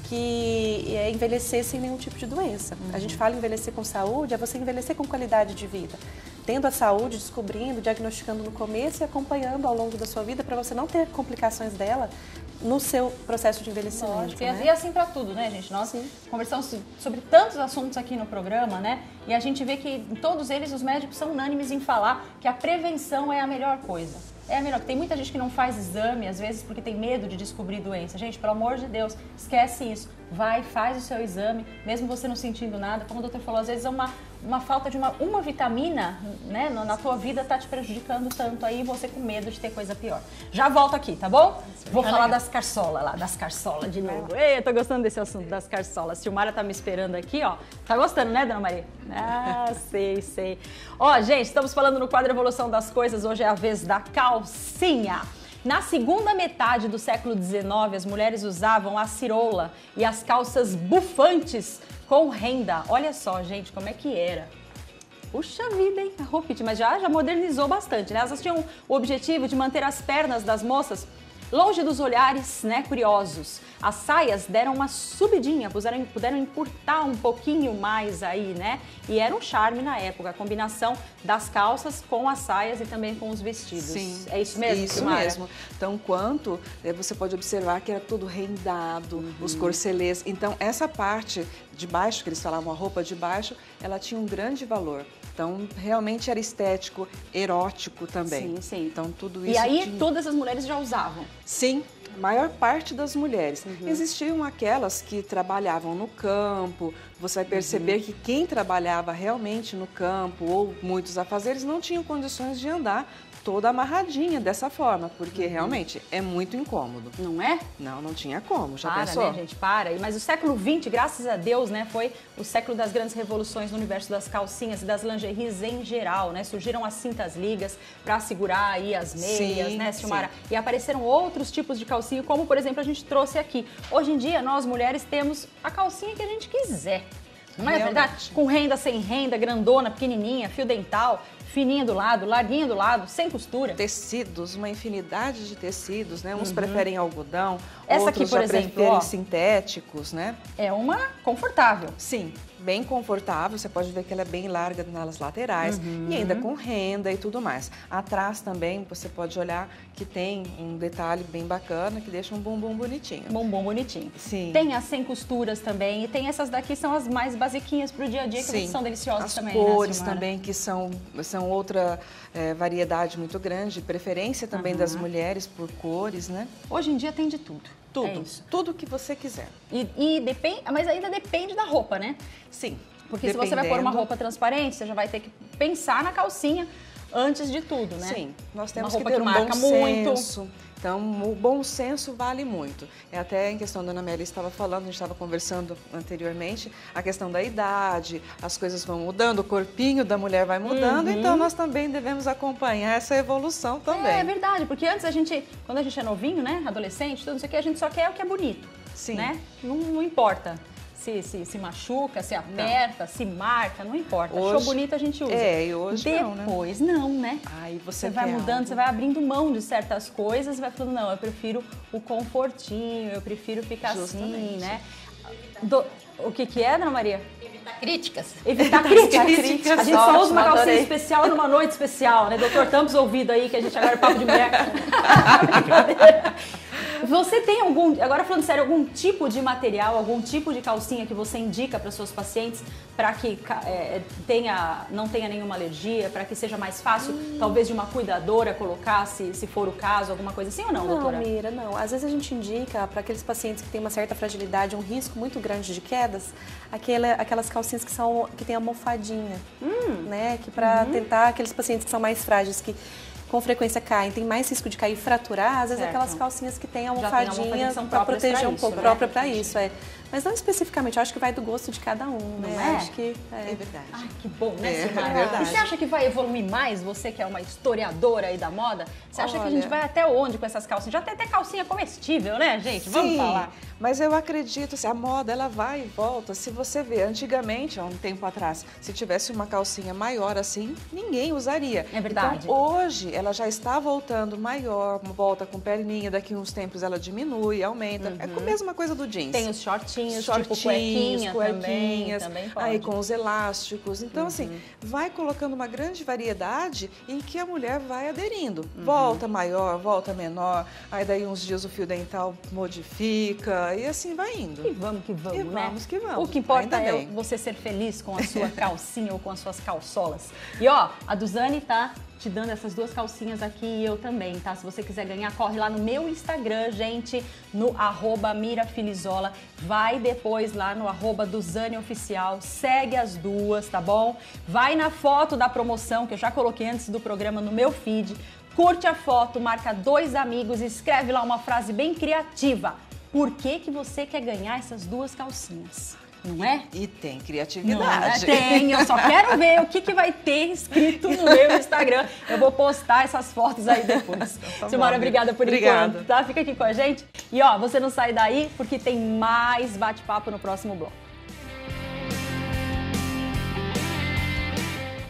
que é envelhecer sem nenhum tipo de doença. A gente fala envelhecer com saúde, é você envelhecer com qualidade de vida. Tendo a saúde, descobrindo, diagnosticando no começo e acompanhando ao longo da sua vida para você não ter complicações dela no seu processo de envelhecimento. Né? E assim para tudo, né, gente? Nós conversamos sobre tantos assuntos aqui no programa, né? E a gente vê que em todos eles os médicos são unânimes em falar que a prevenção é a melhor coisa. É a melhor. Tem muita gente que não faz exame, às vezes, porque tem medo de descobrir doença. Gente, pelo amor de Deus, esquece isso. Vai, faz o seu exame, mesmo você não sentindo nada. Como o doutor falou, às vezes é uma falta de uma vitamina, né, na tua vida tá te prejudicando tanto aí, você com medo de ter coisa pior. Já volto aqui, tá bom? Vou falar das carçolas lá, das carçolas de novo. Ei, eu tô gostando desse assunto das carçolas. Silmara tá me esperando aqui, ó. Tá gostando, né, dona Maria? Ah, sei. Ó, gente, estamos falando no quadro Evolução das Coisas. Hoje é a vez da calcinha. Na segunda metade do século XIX, as mulheres usavam a cirola e as calças bufantes com renda. Olha só, gente, como é que era. Puxa vida, hein? Mas já modernizou bastante, né? Elas tinham o objetivo de manter as pernas das moças longe dos olhares, né, curiosos. As saias deram uma subidinha, puderam encurtar um pouquinho mais aí, né? E era um charme na época, a combinação das calças com as saias e também com os vestidos. Sim. É isso mesmo, Isso Silmara? mesmo. Então, quanto você pode observar que era tudo rendado, os corcelês. Então, essa parte de baixo, que eles falavam a roupa de baixo, ela tinha um grande valor. Então, realmente era estético, erótico também. Sim. Então, tudo isso. E aí, todas as mulheres já usavam? Sim, a maior parte das mulheres. Existiam aquelas que trabalhavam no campo. Você vai perceber que quem trabalhava realmente no campo ou muitos afazeres não tinham condições de andar toda amarradinha dessa forma, porque realmente é muito incômodo. Não é? Não tinha como, já para, pensou? né, gente? Para. Mas o século XX, graças a Deus, né, foi o século das grandes revoluções no universo das calcinhas e das lingeries em geral, né? Surgiram as cintas ligas para segurar aí as meias, né, Silmara? E apareceram outros tipos de calcinha, como, por exemplo, a gente trouxe aqui. Hoje em dia, nós mulheres temos a calcinha que a gente quiser. Não é verdade? Com renda, sem renda, grandona, pequenininha, fio dental, Fininha do lado, larguinha do lado, sem costura. Tecidos, uma infinidade de tecidos, né? Uns preferem algodão, Essa outros aqui, por já exemplo, preferem ó, sintéticos, né? É uma confortável. Sim, bem confortável. Você pode ver que ela é bem larga nas laterais e ainda com renda e tudo mais. Atrás também você pode olhar que tem um detalhe bem bacana que deixa um bumbum bonitinho. Bumbum bonitinho. Sim. Tem as sem costuras também e tem essas daqui são as mais basiquinhas pro dia a dia, que são deliciosas as também. cores né, também, que são outra variedade muito grande, preferência também das mulheres por cores, né? Hoje em dia tem de tudo. Tudo, tudo que você quiser. E depende, mas ainda depende da roupa, né? Sim. Porque se você vai pôr uma roupa transparente, você já vai ter que pensar na calcinha antes de tudo, né? Sim, nós temos uma roupa que ter um marca bom muito. senso. Então, o bom senso vale muito. É até em questão da Ana Amélia estava falando, a gente estava conversando anteriormente, a questão da idade, as coisas vão mudando, o corpinho da mulher vai mudando, então nós também devemos acompanhar essa evolução também. É verdade, porque antes quando a gente é novinho, né, adolescente, tudo isso aqui, a gente só quer o que é bonito. Sim. Né? Não importa. Se machuca, se aperta, se marca, não importa. Hoje, achou bonito, a gente usa. E hoje Depois não, né? Aí você vai mudando, você vai abrindo mão de certas coisas e vai falando, não, eu prefiro o confortinho, eu prefiro ficar assim, né? O que é, Dona Maria? Evitar críticas. Evitar críticas. A gente só usa uma calcinha especial numa noite especial, né? Doutor, tampa os ouvidos aí, que a gente agora é papo de mulher. Brincadeira. Você tem agora falando sério, algum tipo de material, algum tipo de calcinha que você indica para suas pacientes para que não tenha nenhuma alergia, para que seja mais fácil, talvez de uma cuidadora colocar, se for o caso, alguma coisa assim ou não, doutora? Não, Mira, não. Às vezes a gente indica para aqueles pacientes que têm uma certa fragilidade, um risco muito grande de quedas, aquelas calcinhas que tem almofadinha, né? Que para tentar aqueles pacientes que são mais frágeis, que com frequência caem, tem mais risco de cair e fraturar, às vezes aquelas calcinhas que têm almofadinha para proteger um pouco, própria para isso, Mas não especificamente, eu acho que vai do gosto de cada um, né? Não é? Acho que é verdade. Ai, que bom, né, Silmara? Verdade. E você acha que vai evoluir mais, você que é uma historiadora aí da moda? Você acha que a gente vai até onde com essas calcinhas? Já tem até calcinha comestível, né, gente? Vamos falar. Mas eu acredito, a moda ela vai e volta. Se você vê, antigamente, há um tempo atrás, se tivesse uma calcinha maior assim, ninguém usaria. É verdade. Então, hoje, ela já está voltando maior, volta com perninha, daqui uns tempos ela diminui, aumenta. É a mesma coisa do jeans. Tem os shortinhos, tipo cuequinha também pode. Aí com os elásticos. Então, assim, vai colocando uma grande variedade em que a mulher vai aderindo. Volta maior, volta menor, aí daí uns dias o fio dental modifica e assim vai indo. E vamos que vamos, né? Vamos que vamos. O que importa é você ser feliz com a sua calcinha ou com as suas calçolas. E ó, a Duzane tá te dando essas duas calcinhas aqui e eu também, tá? Se você quiser ganhar, corre lá no meu Instagram, gente, no @mirafilizola. Vai depois lá no @DuzaneOficial, segue as duas, tá bom? Vai na foto da promoção, que eu já coloquei antes do programa no meu feed, curte a foto, marca 2 amigos e escreve lá uma frase bem criativa. Por que você quer ganhar essas duas calcinhas? Não é? E tem criatividade. Tem, eu só quero ver o que vai ter escrito no meu Instagram. Eu vou postar essas fotos aí depois. Tá Silmara, obrigada por enquanto, tá? Fica aqui com a gente. E ó, você não sai daí porque tem mais bate-papo no próximo bloco.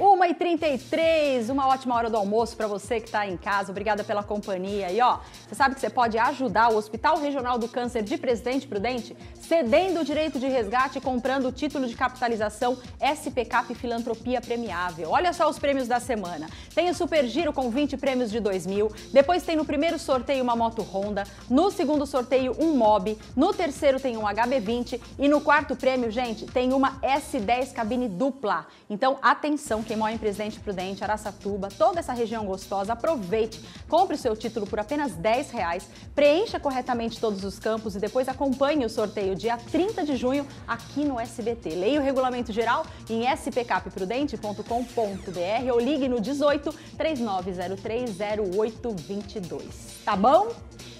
1h33, uma ótima hora do almoço para você que está em casa. Obrigada pela companhia. E ó, você sabe que você pode ajudar o Hospital Regional do Câncer de Presidente Prudente cedendo o direito de resgate e comprando o título de capitalização SPCap Filantropia Premiável. Olha só os prêmios da semana. Tem o Super Giro com 20 prêmios de 2.000. Depois tem no primeiro sorteio uma moto Honda. No segundo sorteio um Mobi. No terceiro tem um HB20. E no quarto prêmio, gente, tem uma S10 cabine dupla. Então, atenção, quem mora em Presidente Prudente, Araçatuba, toda essa região gostosa, aproveite, compre o seu título por apenas R$10, preencha corretamente todos os campos e depois acompanhe o sorteio dia 30 de junho aqui no SBT. Leia o regulamento geral em spcapprudente.com.br ou ligue no 18 3903 0822. Tá bom?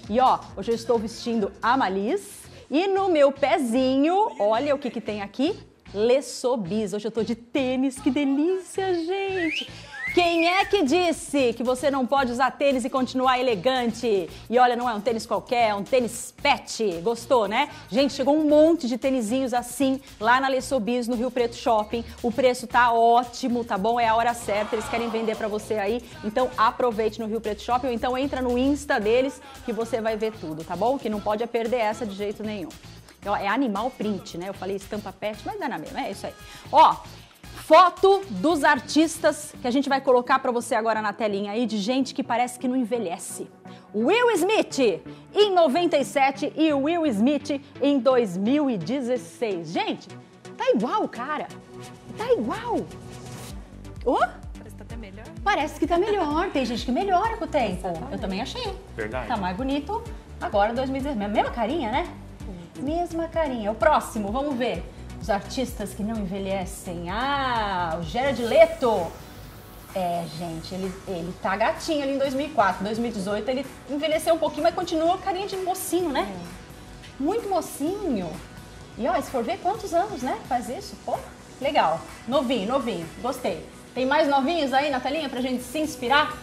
E ó, hoje eu estou vestindo a Malis e no meu pezinho, olha o que tem aqui. Lessobis. Hoje eu tô de tênis, que delícia, gente! Quem é que disse que você não pode usar tênis e continuar elegante? E olha, não é um tênis qualquer, é um tênis pet. Gostou, né? Gente, chegou um monte de tênisinhos assim lá na Lessobis, no Rio Preto Shopping. O preço tá ótimo, tá bom? É a hora certa, eles querem vender pra você aí. Então aproveite no Rio Preto Shopping ou então entra no Insta deles que você vai ver tudo, tá bom? Que não pode perder essa de jeito nenhum. É animal print, né? Eu falei estampa pet, mas dá na mesma, é isso aí. Ó, foto dos artistas que a gente vai colocar pra você agora na telinha aí, de gente que parece que não envelhece. Will Smith em 97 e Will Smith em 2016. Gente, tá igual, cara. Tá igual. Parece que tá até melhor. Parece que tá melhor. Tem gente que melhora com o tempo. Eu também achei. Verdade. Tá mais bonito agora, 2016. Mesma carinha, né? Mesma carinha. O próximo, vamos ver. Os artistas que não envelhecem. O Jared Leto. Gente, ele tá gatinho ali em 2004. 2018 ele envelheceu um pouquinho, mas continua carinha de mocinho, né? Muito mocinho. E ó, se for ver, quantos anos, né? Faz isso? Pô, legal. Novinho. Gostei. Tem mais novinhos aí na telinha pra gente se inspirar?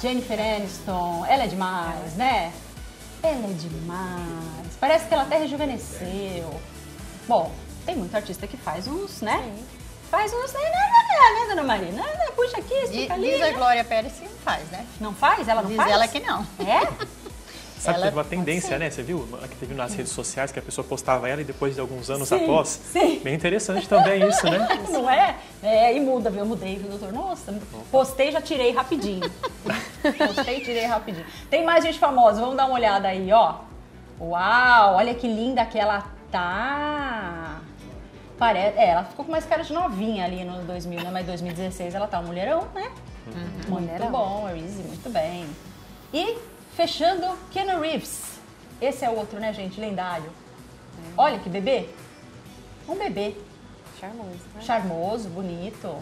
Jennifer Aniston. Ela é demais, né? Ela é demais. Parece que ela até rejuvenesceu. Bom, tem muito artista que faz uns, né? Sim. Faz uns, né, dona Marina? Puxa aqui, estica ali. Diz a Glória Pérez que não faz, né? Não faz? Ela não faz? Diz ela que não. Sabe que teve uma tendência, né? Você viu? Que teve nas redes sociais que a pessoa postava ela e depois de alguns anos após. Sim. Bem interessante também isso, né? Não é? E muda, viu? Eu mudei, viu, doutor? Nossa, postei, já tirei rapidinho. Tirei rapidinho. Tem mais gente famosa, vamos dar uma olhada aí, ó. Uau, olha que linda que ela tá. Ela ficou com mais cara de novinha ali no 2000, né? Mas 2016 ela tá um mulherão, né? Muito bom, Reese, muito bem. E fechando, Keanu Reeves. Esse é o outro, né, gente? Lendário. Olha que bebê. Um bebê. Charmoso, né? Charmoso, bonito.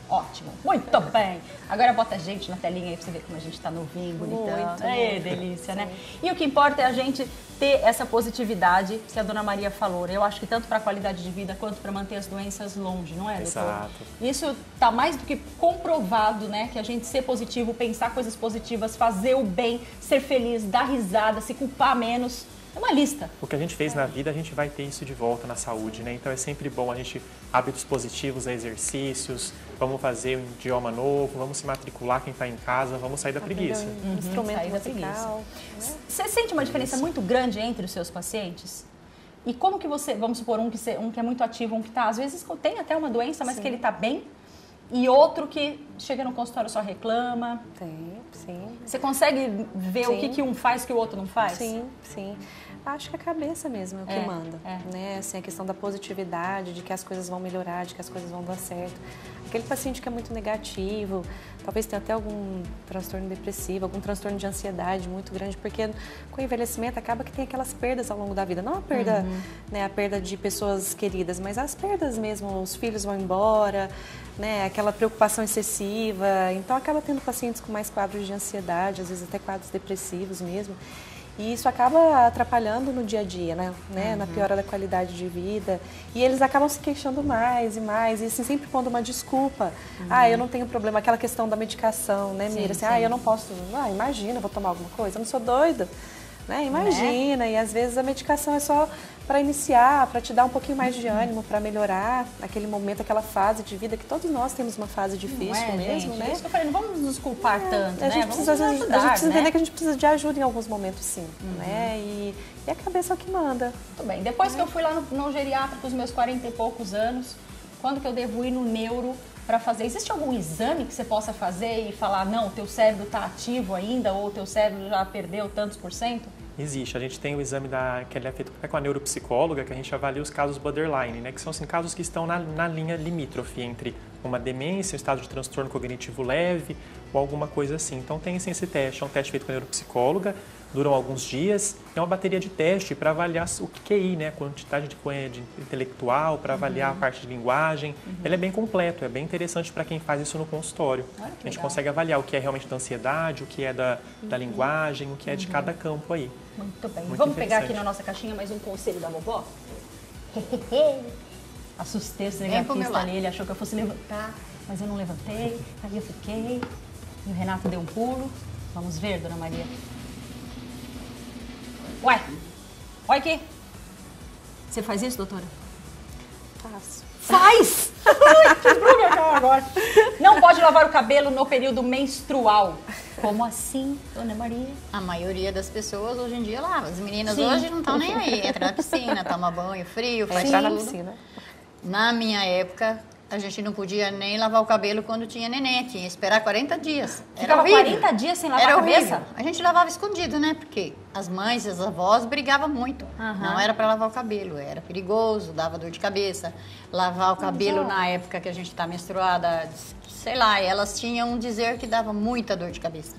Ótimo. Muito bem. Agora bota a gente na telinha aí pra você ver como a gente tá novinho, bonitão. Muito. Delícia, né? E o que importa é a gente ter essa positividade que a dona Maria falou. Eu acho que tanto para a qualidade de vida quanto para manter as doenças longe, não é, doutor? Exato. Isso tá mais do que comprovado, né? Que a gente ser positivo, pensar coisas positivas, fazer o bem, ser feliz, dar risada, se culpar menos. É uma lista. O que a gente fez na vida, a gente vai ter isso de volta na saúde, né? Então é sempre bom a gente, hábitos positivos, exercícios, vamos fazer um idioma novo, vamos se matricular quem está em casa, vamos sair da preguiça. Instrumento musical. Você sente uma diferença muito grande entre os seus pacientes? E como que você, vamos supor, um que é muito ativo, um que tá, às vezes tem até uma doença, mas que ele tá bem, e outro que chega no consultório só reclama? Sim. Você consegue ver o que um faz que o outro não faz? Sim. Acho que a cabeça mesmo é o que manda, né? Assim, a questão da positividade, de que as coisas vão melhorar, de que as coisas vão dar certo. Aquele paciente que é muito negativo, talvez tenha até algum transtorno depressivo, algum transtorno de ansiedade muito grande, porque com o envelhecimento acaba que tem aquelas perdas ao longo da vida. Não a perda, né, a perda de pessoas queridas, mas as perdas mesmo, os filhos vão embora, né, aquela preocupação excessiva. Então acaba tendo pacientes com mais quadros de ansiedade, às vezes até quadros depressivos mesmo. E isso acaba atrapalhando no dia a dia, né? Na piora da qualidade de vida. E eles acabam se queixando mais e mais, e assim, sempre pondo uma desculpa. Eu não tenho problema, aquela questão da medicação, né, Mira? Assim, eu não posso, imagina, vou tomar alguma coisa, eu não sou doida. Né? Imagina, e às vezes a medicação é só para iniciar, para te dar um pouquinho mais de ânimo, para melhorar aquele momento, aquela fase de vida, que todos nós temos uma fase difícil mesmo, gente, né? É isso que eu falei, não vamos nos culpar tanto, a gente né? precisa, Vamos ajudar, a gente precisa né? entender que a gente precisa de ajuda em alguns momentos, sim, né? E a cabeça é o que manda. Tudo bem, depois que eu fui lá no geriatra com os meus 40 e poucos anos, quando que eu devo ir no neuro para fazer? Existe algum exame que você possa fazer e falar, não, o teu cérebro está ativo ainda, ou o teu cérebro já perdeu tantos %? Existe. A gente tem o exame que ele é feito até com a neuropsicóloga, que a gente avalia os casos borderline, né? Que são assim, casos que estão na linha limítrofe entre uma demência, um estado de transtorno cognitivo leve ou alguma coisa assim. Então tem assim, esse teste, é um teste feito com a neuropsicóloga, duram alguns dias, é uma bateria de teste para avaliar o QI, né? A quantidade de intelectual, para avaliar a parte de linguagem. Ele é bem completo, é bem interessante para quem faz isso no consultório. A gente consegue avaliar o que é realmente da ansiedade, o que é da linguagem, o que é de cada campo aí. Muito bem. Vamos pegar aqui na nossa caixinha mais um conselho da vovó? Assustei o cinegrafista ali, ele achou que eu fosse levantar, mas eu não levantei, aí eu fiquei, e o Renato deu um pulo. Vamos ver, Dona Maria. Ué, olha aqui. Você faz isso, doutora? Faço. Faz! Quebrou minha cara agora. Não pode lavar o cabelo no período menstrual. Como assim, Dona Maria? A maioria das pessoas hoje em dia lava. As meninas hoje não estão nem aí. Entra na piscina, toma banho frio, faz Entrar tudo. na piscina. Na minha época, a gente não podia nem lavar o cabelo quando tinha neném. Tinha que esperar 40 dias. Ficava 40 dias sem lavar a cabeça? Horrível. A gente lavava escondido, né? Porque as mães e as avós brigavam muito. Não era para lavar o cabelo, era perigoso, dava dor de cabeça. Lavar o cabelo na época que a gente está menstruada, sei lá, elas tinham um dizer que dava muita dor de cabeça.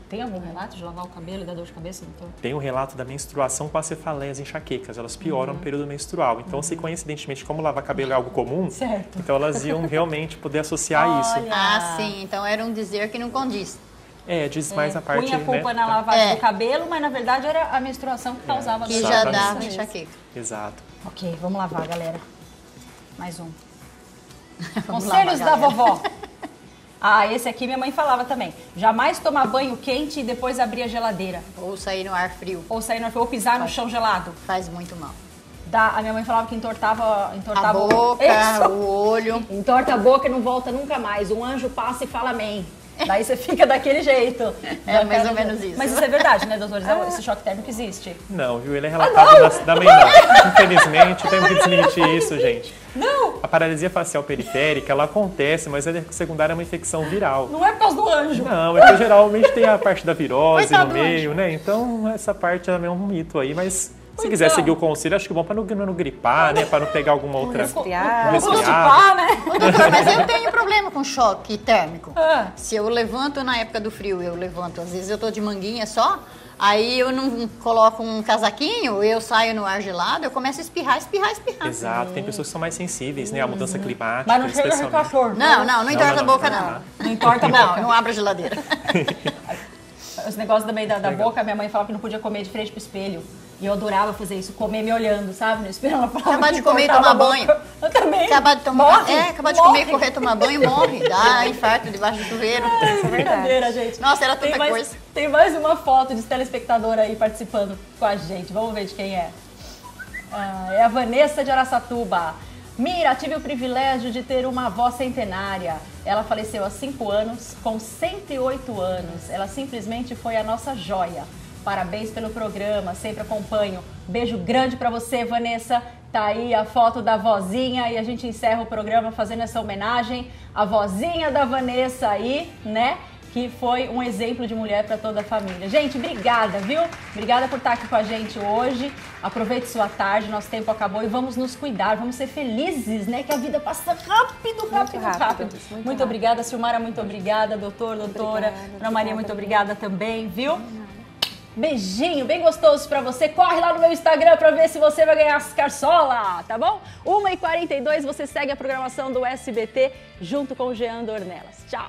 Tem algum relato de lavar o cabelo e dar dor de cabeça, doutor? Tem um relato da menstruação com as cefaleias, enxaquecas. Elas pioram no período menstrual. Então, se coincidentemente, como lavar cabelo é algo comum, então elas iam realmente poder associar isso. Ah, sim. Então era um dizer que não condiz. Diz mais a parte... Punha a culpa na lavagem do cabelo, mas na verdade era a menstruação que causava que já dava enxaqueca. Exato. Ok, vamos lavar, galera. Mais um. Conselhos da vovó. Ah, esse aqui minha mãe falava também. Jamais tomar banho quente e depois abrir a geladeira. Ou sair no ar frio. Ou sair no ar frio, ou pisar no chão gelado. Faz muito mal. A minha mãe falava que entortava a boca, o olho. Entorta a boca e não volta nunca mais. Um anjo passa e fala amém. Daí você fica daquele jeito. É mais ou menos isso. Mas isso é verdade, né, doutores? Esse choque térmico existe. Não, viu? Ele é relatado da menor. Infelizmente, temos que desmentir isso, gente. Não! A paralisia facial periférica, ela acontece, mas ela é secundária a uma infecção viral. Não é por causa do anjo. Não, é que geralmente tem a parte da virose no meio, né? Então, essa parte é um mito aí, mas... Se quiser seguir o conselho, acho que é bom para não gripar, né? Para não pegar alguma outra... Resfriado. né? Ô, doutor, mas eu tenho problema com choque térmico. Se eu levanto na época do frio, eu levanto. Às vezes eu tô de manguinha só, aí eu não coloco um casaquinho, eu saio no ar gelado, eu começo a espirrar. Exato. Tem pessoas que são mais sensíveis, né? À mudança climática, mas não chega a cachorro. Não entorta a boca, não. Não entorta a boca. Não abre a geladeira. Os negócios também da boca, minha mãe falava que não podia comer de frente pro espelho. E eu adorava fazer isso, comer me olhando, sabe? No espelho, ela falava acabar de comer e tomar banho. Eu também. Acabar de comer, correr, tomar banho, morre. Dá infarto debaixo do chuveiro. Isso é brincadeira, gente. Nossa, era tanta coisa. Tem mais uma foto de telespectadora aí participando com a gente. Vamos ver de quem é. É a Vanessa de Araçatuba. Mira, tive o privilégio de ter uma avó centenária. Ela faleceu há 5 anos, com 108 anos. Ela simplesmente foi a nossa joia. Parabéns pelo programa, sempre acompanho. Beijo grande pra você, Vanessa. Tá aí a foto da vozinha e a gente encerra o programa fazendo essa homenagem à vozinha da Vanessa aí, né? Que foi um exemplo de mulher para toda a família. Gente, obrigada, viu? Obrigada por estar aqui com a gente hoje. Aproveite sua tarde, nosso tempo acabou e vamos nos cuidar, vamos ser felizes, né? Que a vida passa rápido. Muito obrigada, Silmara, muito obrigada, doutora. Ana Maria, muito obrigada também, viu? Beijinho bem gostoso pra você. Corre lá no meu Instagram pra ver se você vai ganhar as carçola, tá bom? 1h42, você segue a programação do SBT junto com o Jean Dornelas. Tchau!